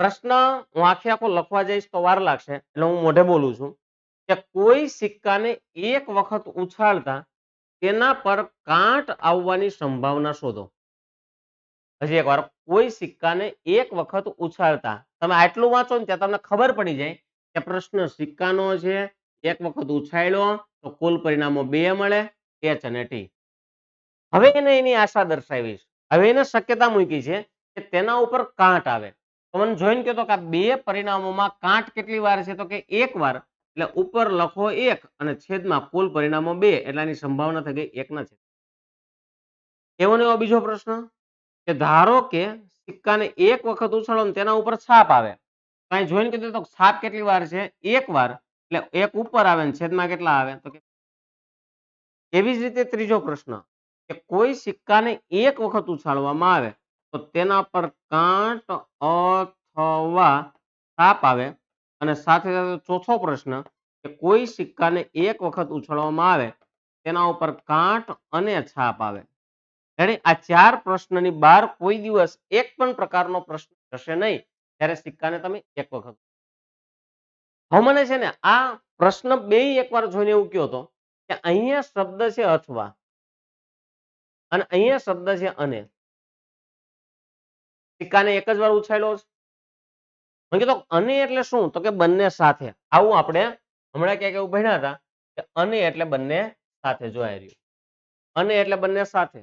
પ્રશ્ન હું આખે આખો લખવા જઈશ તો વાર લાગશે, એટલે હું મોઢે બોલું છું કે કોઈ સિક્કાને એક વખત ઉછાળતા તેના પર કાંટ આવવાની સંભાવના શોધો. હજી એકવાર, કોઈ સિક્કાને એક વખત ઉછાળતા, તમે આટલું વાંચો ને ત્યાં તમને ખબર પડી જાય કે પ્રશ્ન સિક્કાનો છે, એક વખત ઉછાળ્યો તો કુલ પરિણામો બે મળે, એચ અને ટી. હવે એને એની આશા દર્શાવી છે, હવે એને શક્યતા મૂકી છે કે તેના ઉપર કાંટ આવે. તો મને જોઈને કહો કે આ બે પરિણામોમાં કાંટ કેટલી વાર છે તો કે એક વાર. એટલે ઉપર લખો એક અને છેદમાં કુલ પરિણામો બે, એટલે આની સંભાવના થઈ ગઈ એકના છેદ. એવો ને એવો બીજો પ્રશ્ન કે ધારો કે સિક્કાને એક વખત ઉછાળો ને તેના ઉપર છાપ આવે. કાંઈ જોઈને કીધું તો છાપ કેટલી વાર છે એક વાર, એટલે એક ઉપર આવે ને છેદમાં કેટલા આવે તો કે. એવી જ રીતે ત્રીજો પ્રશ્ન કે કોઈ સિક્કાને એક વખત ઉછાળવામાં આવે તો તેના પર કાંટ અથવા છાપ આવે, અને સાથે સાથે ચોથો પ્રશ્ન કે કોઈ સિક્કાને એક વખત ઉછાળવામાં આવે તેના ઉપર કાંટ અને છાપ આવે. આ ચાર પ્રશ્નની બહાર કોઈ દિવસ એક પણ પ્રકારનો પ્રશ્ન થશે નહીં જ્યારે સિક્કાને તમે એક વખત. હવે મને છે ને આ પ્રશ્ન બે એકવાર જોઈને એવું કયો હતો કે અહીંયા શબ્દ છે અથવા અને અહીંયા શબ્દ છે અને. સિક્કાને એક જ વાર ઉછાળ્યો છે. મેં કીધું અને એટલે શું તો કે બંને સાથે. આવું આપણે હમણાં ક્યાંક એવું ભણ્યા હતા કે અને એટલે બંને સાથે જોઈ રહ્યું. અને એટલે બંને સાથે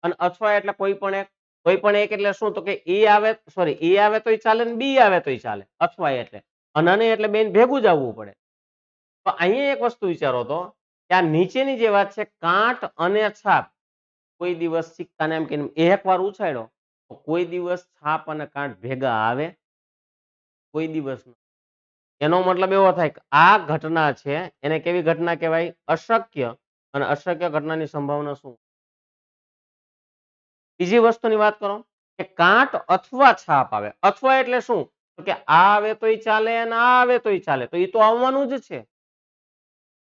અને અથવા એટલે કોઈ પણ એક એટલે શું તો કે એ આવે, સોરી એ આવે તોય ચાલે ને બી આવે તોય ચાલે. અથવા એટલે અને એટલે બેન ભેગું જ આવવું પડે. તો અહીંયા એક વસ્તુ વિચારો તો કે આ નીચેની જે વાત છે કાંટ અને છાપ, કોઈ દિવસ સિક્કાને એમ કે એક વાર ઉછાળ્યો તો કોઈ દિવસ છાપ અને કાંટ ભેગા આવે કોઈ દિવસ નહીં. એનો મતલબ એવો થાય કે આ ઘટના છે એને કેવી ઘટના કહેવાય અશક્ય, અને અશક્ય ઘટનાની સંભાવના શું. બીજી વસ્તુની વાત કરો કે કાંટ અથવા છાપ આવે. અથવા એટલે શું તો કે આ આવે તોય ચાલે અને આ આવે તોય ચાલે, તો એ તો આવવાનું જ છે.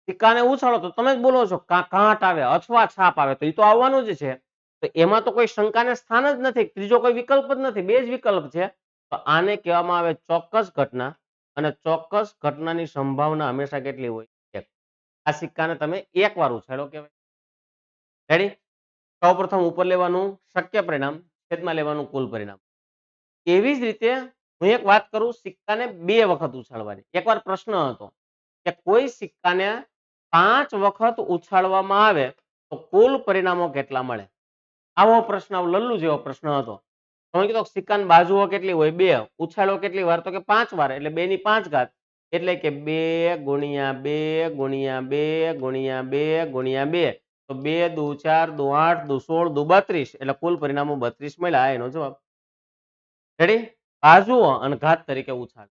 સિક્કાને ઉછાળો તો તમે જ બોલો છો કાંટ આવે અથવા છાપ આવે તો એ તો આવવાનું જ છે. તો એમાં તો કોઈ શંકાને સ્થાન જ નથી, ત્રીજો કોઈ વિકલ્પ જ નથી, બે જ વિકલ્પ છે. તો આને કહેવામાં આવે ચોક્કસ ઘટના, અને ચોક્કસ ઘટનાની સંભાવના હંમેશા કેટલી હોય એક. આ સિક્કાને તમે એક વાર ઉછાળો કહેવાય. રેડી? સૌપ્રથમ ઉપર લેવાનું શક્ય પરિણામ, છેદમાં લેવાનું કુલ પરિણામ. એવી જ રીતે હું એક વાત કરું સિક્કાને બે વખત ઉછાળવાની. એકવાર પ્રશ્ન હતો કે કોઈ સિક્કાને 5 વખત ઉછાળવામાં આવે તો કુલ પરિણામો કેટલા મળે. આવો પ્રશ્ન, લલ્લુ જેવો પ્રશ્ન હતો. તમે કીધું સિક્કાની બાજુઓ કેટલી હોય બે, ઉછાળો કેટલી વાર તો કે 5 વાર, એટલે 2 ની 5 ઘાત, એટલે કે 2 ગુણ્યા 2 ગુણ્યા 2 ગુણ્યા 2 ગુણ્યા 2, તો 2 દુ 4 દુ 8 દુ 16 દુ 32, એટલે કુલ પરિણામો 32 મળ્યા. એનો જવાબ. રેડી? બાજુઓ અને ઘાત તરીકે ઉછાળ.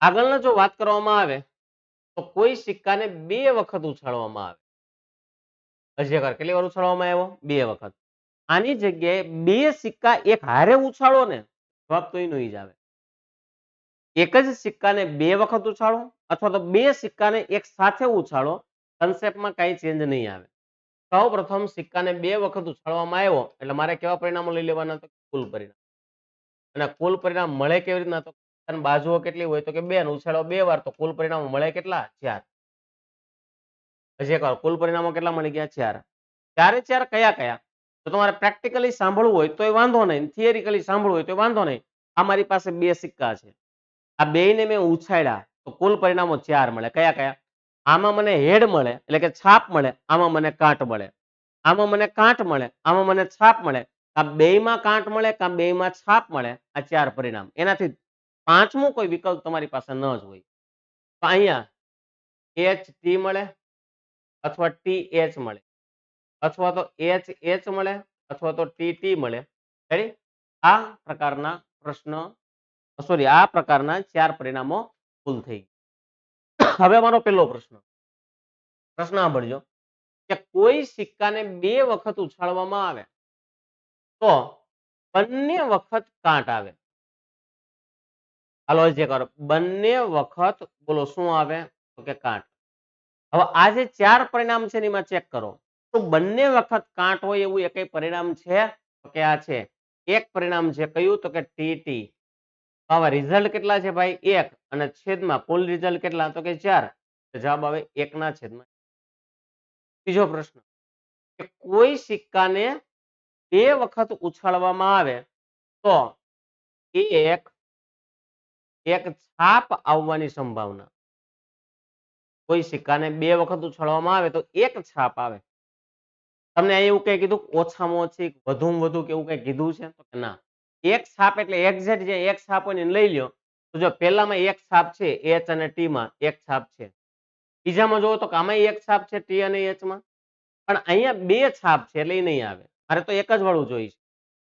આગળના જો વાત કરવામાં આવે તો કોઈ સિક્કાને બે વખત ઉછાળવામાં આવે. હજી એકવાર કેટલી વાર ઉછાળવામાં આવ્યો બે વખત. આની જગ્યાએ બે સિક્કા એક હારે ઉછાળો ને જવાબ તો એનો જ આવે. એક જ સિક્કાને બે વખત ઉછાળો અથવા તો બે સિક્કાને એક સાથે ઉછાળો, કન્સેપ્ટમાં કઈ ચેન્જ નહીં આવે. સૌ પ્રથમ સિક્કાને 2 વખત ઉછાળવામાં આવ્યો એટલે મારે કેવા પરિણામો લઈ લેવાના? તો કુલ પરિણામ. અને કુલ પરિણામ મળે કેવી રીતના? તો અને બાજુઓ કેટલી હોય? તો કે 2 ને ઉછાળો 2 વાર તો કુલ પરિણામો મળે કેટલા? 4. હજી એક વાર કુલ પરિણામો કેટલા મળી ગયા? 4. ચારે 4 કયા કયા? તો તમારે પ્રેક્ટિકલી સાંભળવું હોય તોય વાંધો નહીં, થિયરિકલી સાંભળવું હોય તો વાંધો નહીં. આ મારી પાસે 2 સિક્કા છે. આ બેયને મેં ઉછાળ્યા તો કુલ પરિણામો 4 મળે. કયા કયા? આમાં મને હેડ મળે એટલે કે છાપ મળે, આમાં મને કાંટ મળે. આમાં મને કાંટ મળે, આમાં મને છાપ મળે. આ બેયમાં કાંટ મળે કે આ બેયમાં છાપ મળે, આ 4 પરિણામ. એનાથી પાંચમું કોઈ વિકલ્પ તમારી પાસે ન જ હોય. તો અહીંયા HT મળે અથવા TH મળે અથવા તો HH મળે અથવા તો TT મળે. રેડી? આ પ્રકારના પ્રશ્ન સોરી આ પ્રકારના 4 પરિણામો કુલ થઈ ગયા. હવે અમારો પહેલો પ્રશ્ન સાંભળજો કે કોઈ સિક્કાને 2 વખત ઉછાળવામાં આવે તો બંને વખત કાંટ આવે. હાલો જે કરો બંને વખત બોલો શું આવે? તો કે કાંટ. હવે આ જે 4 પરિણામ છે એમાં ચેક કરો તો બંને વખત કાંટ હોય એવું એકય પરિણામ છે? તો કે આ છે. એક પરિણામ છે કયું? તો કે TT. હવે રિઝલ્ટ કેટલા છે ભાઈ? 1 અને છેદમાં કુલ રિઝલ્ટ કેટલા? તો કે 4. જવાબ આવે 1 ના છેદમાં. ત્રીજો પ્રશ્ન કે કોઈ સિક્કાને 2 વખત ઉછાળવામાં આવે તો એક છાપ આવવાની સંભાવના. કોઈ સિક્કાને 2 વખત ઉછાળવામાં આવે તો એક છાપ આવે. તમને એવું કઈ કીધું ઓછામાં ઓછી વધુમાં વધુ કે એવું કઈ કીધું છે? તો કે ના. એક છાપ એટલે એક્ઝેક્ટ જે એક છાપ હોય ને લઈ લ્યો. તો જો પહેલામાં એક છાપ છે H અને T માં એક છાપ છે. બીજામાં જોવો તો કે આમાં એક છાપ છે T અને H માં. પણ અહીંયા 2 છાપ છે એટલે એ નહીં આવે. મારે તો એક જ વાળું જોઈએ છે.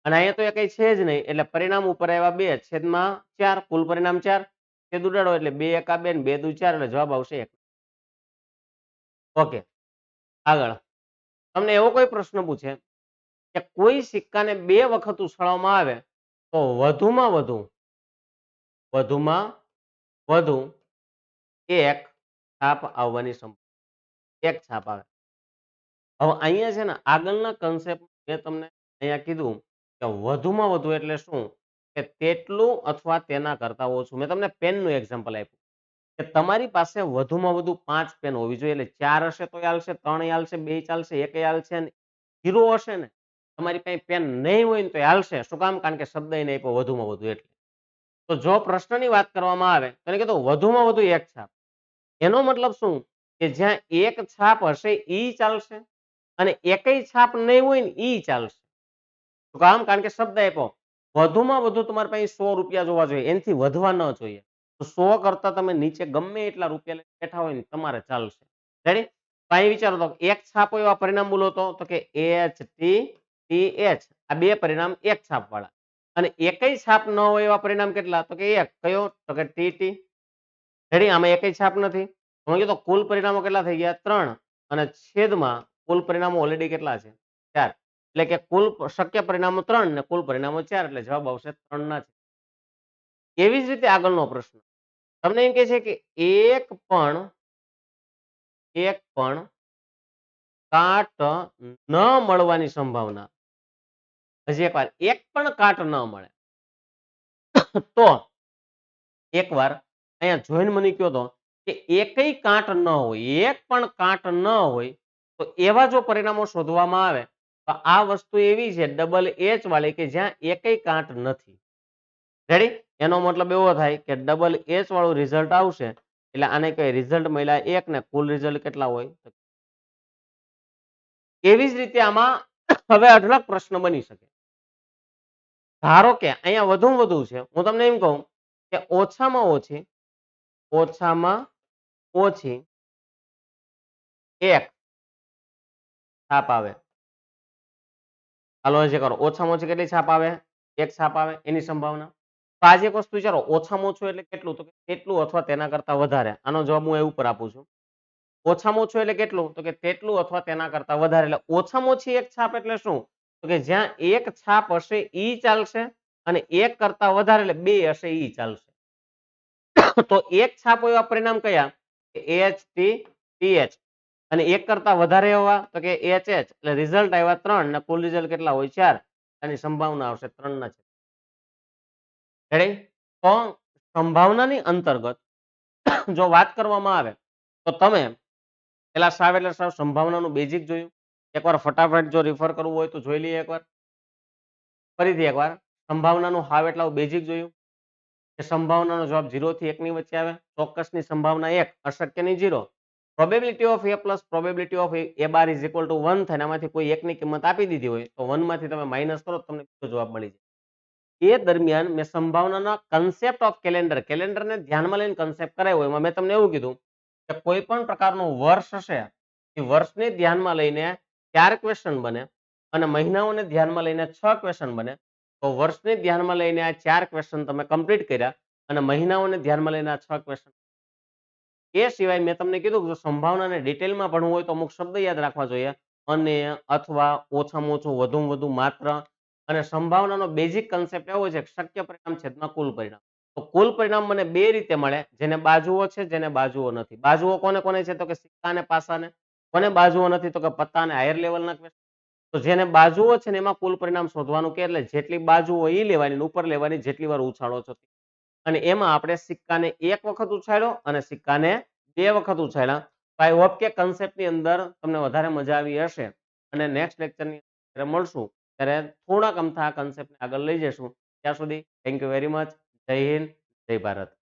અને અહીંયા તો એ કઈ છે જ નહીં એટલે પરિણામ ઉપર આવ્યા 2 છેદમાં 4 કુલ પરિણામ 4. છેદ ઉડાડો એટલે 2 એકા 2 ને 2 દુ 4 એટલે જવાબ આવશે 1. ઓકે આગળ તમને એવો કોઈ પ્રશ્ન પૂછે કે કોઈ સિક્કાને 2 વખત ઉછાળવામાં આવે તો વધુમાં વધુ એક છાપ આવવાની સંભાવના. એક છાપ આવે. હવે અહીંયા છે ને આગળના કન્સેપ્ટ મેં તમને અહીંયા કીધું કે વધુમાં વધુ એટલે શું? કે તેટલું અથવા તેના કરતા ઓછું. મેં તમને પેનનું એક્ઝામ્પલ આપ્યું કે તમારી પાસે વધુમાં વધુ 5 પેન હોવી જોઈએ. એટલે 4 હશે તો ચાલશે, 3 ચાલશે, 2 ચાલશે, 1 ચાલશે અને 0 હશે ને તમારી પાસે પેન નહીં હોય ને તો ચાલશે. શું કામ? કારણ કે શબ્દ એને આપ્યો વધુમાં વધુ એટલે. તો જો પ્રશ્નની વાત કરવામાં આવે તો એને કીધું વધુમાં વધુ એક છાપ. એનો મતલબ શું? કે જ્યાં એક છાપ હશે ઈ ચાલશે અને એકય છાપ નહીં હોય ને ઈ ચાલશે. શું કામ? કારણ કે શબ્દ આપ્યો. વધુમાં વધુ તમારી પાસે 100 રૂપિયા જોવા જોઈએ, એનાથી વધવા ન જોઈએ. તો 100 કરતા તમે નીચે ગમે એટલા રૂપિયા લઈને બેઠા હોય ને તમારે ચાલશે. રેડી? તો અહીં વિચારો તો એક છાપ હોય એવા પરિણામ બોલો તો કે HT TH આ 2 પરિણામ એક છાપ વાળા. અને એકય છાપ ન હોય એવા પરિણામ કેટલા? તો કે એક. કયો? તો કે TT. રેડી? આમાં એકય છાપ નથી. તો કુલ પરિણામો કેટલા થઈ ગયા? 3 અને છેદમાં કુલ પરિણામો ઓલરેડી કેટલા છે? 4. એટલે કે કુલ શક્ય પરિણામો 3 ને કુલ પરિણામો 4 એટલે જવાબ આવશે 3 ના છેદ. એવી જ રીતે આગળનો પ્રશ્ન તમને એમ કહે છે કે એક પણ કાટ ન મળવાની સંભાવના. હજી એકવાર એક પણ કાટ ન મળે તો એકવાર અહીંયા જોઈન મને કયો તો કે એકય કાંટ ન હોય, એક પણ કાંટ ન હોય તો એવા જો પરિણામો શોધવામાં આવે તો આ વસ્તુ એવી છે ડબલ H વાળી કે જ્યાં એકય કાંટ નથી. રેડી? એનો મતલબ એવો થાય કે ડબલ H વાળું રિઝલ્ટ આવશે એટલે આને કઈ રિઝલ્ટ મળ્યા 1 ને કુલ રિઝલ્ટ કેટલા હોય? એવી જ રીતે આમાં હવે અઢળક પ્રશ્ન બની શકે. ધારો કે અહીંયા વધુમાં વધુ છે, હું તમને એમ કહું કે ઓછામાં ઓછી એક છાપ આવે. હાલો જે કરો ઓછામાં ઓછી કેટલી છાપ આવે? એક છાપ આવે એની સંભાવના. તો આજે એક વસ્તુ વિચારો ઓછામાં ઓછું એટલે કેટલું? તો કે તેટલું અથવા તેના કરતા વધારે. આનો જવાબ હું એવું પર આપું છું. ઓછામાં ઓછું એટલે કેટલું? તો કે તેટલું અથવા તેના કરતા વધારે. એટલે ઓછામાં ઓછી એક છાપ એટલે શું? તો કે જ્યાં એક છાપ હશે ઈ ચાલશે અને એક કરતા વધારે એટલે 2 હશે ઈ ચાલશે. તો એક છાપ એવા પરિણામ કયા? HT TH. અને 1 કરતા વધારે હોવા તો કે HH એટલે રિઝલ્ટ આવ્યા 3 ને કુલ રિઝલ્ટ કેટલા હોય 4. આની સંભાવના આવશે 3 ના છેદમાં. રેડી? તો સંભાવનાની અંતર્ગત જો વાત કરવામાં આવે તો તમે પેલા સાવ એટલે સાવ સંભાવનાનું બેઝિક જોયું. એકવાર ફટાફટ જો રિફર કરવું હોય તો જોઈ લઈએ એકવાર. ફરીથી એકવાર સંભાવનાનું હાવ એટલે બેઝિક જોયું. કે સંભાવનાનો જવાબ 0 થી 1 ની વચ્ચે આવે. ચોક્કસની સંભાવના 1, અશક્યની 0. Probability of A plus probability of A bar is equal to 1 થાય. આમાંથી કોઈ એકની કિંમત આપી દીધી હોય તો 1 માંથી તમે માઇનસ કરો તો તમને બીજો જવાબ મળી જાય. એ દરમિયાન મેં સંભાવનાના કન્સેપ્ટ ઓફ કેલેન્ડરને ધ્યાનમાં લઈને કન્સેપ્ટ કરાવ્યો. એમાં મેં તમને એવું કીધું કે કોઈ પણ પ્રકારનું વર્ષ હશે એ વર્ષને ધ્યાનમાં લઈને 4 ક્વેશ્ચન બને અને મહિનાઓને ધ્યાનમાં લઈને 6 ક્વેશ્ચન બને. તો વર્ષને ધ્યાનમાં લઈને આ 4 ક્વેશ્ચન તમે કમ્પ્લીટ કર્યા અને મહિનાઓને ધ્યાનમાં લઈને આ 6 ક્વેશ્ચન. એ સિવાય મેં તમને કીધું કે જો સંભાવનાને ડિટેલમાં ભણવું હોય તો અમુક શબ્દ યાદ રાખવા જોઈએ. અને, અથવા, ઓછામાં ઓછું, વધુમાં વધુ, માત્ર. અને સંભાવનાનો બેઝિક કન્સેપ્ટ એવો છે કે શક્ય પરિણામ છેદમાં કુલ પરિણામ. તો કુલ પરિણામ મને બે રીતે મળે, જેને બાજુઓ છે, જેને બાજુઓ નથી. બાજુઓ કોને કોને છે? તો કે સિક્કા અને પાસાને. કોને બાજુઓ નથી? તો કે પત્તા અને હાયર લેવલના ક્વેશ્ચન. તો જેને બાજુઓ છે ને એમાં કુલ પરિણામ શોધવાનું કે એટલે જેટલી બાજુઓ એ લેવાની, ઉપર લેવાની, જેટલી વાર ઉછાળો છો. અને એમાં આપણે સિક્કાને 1 વખત ઉછાળ્યો અને સિક્કાને 2 વખત ઉછાળ્યા. તો આઈ હોપ કે કન્સેપ્ટની અંદર તમને વધારે મજા આવી હશે. અને નેક્સ્ટ લેક્ચરની અંદર મળશું ત્યારે થોડાક અમથા આ કન્સેપ્ટને આગળ લઈ જઈશું. ત્યાં સુધી થેન્ક યુ વેરી મચ. જય હિન્દ, જય ભારત.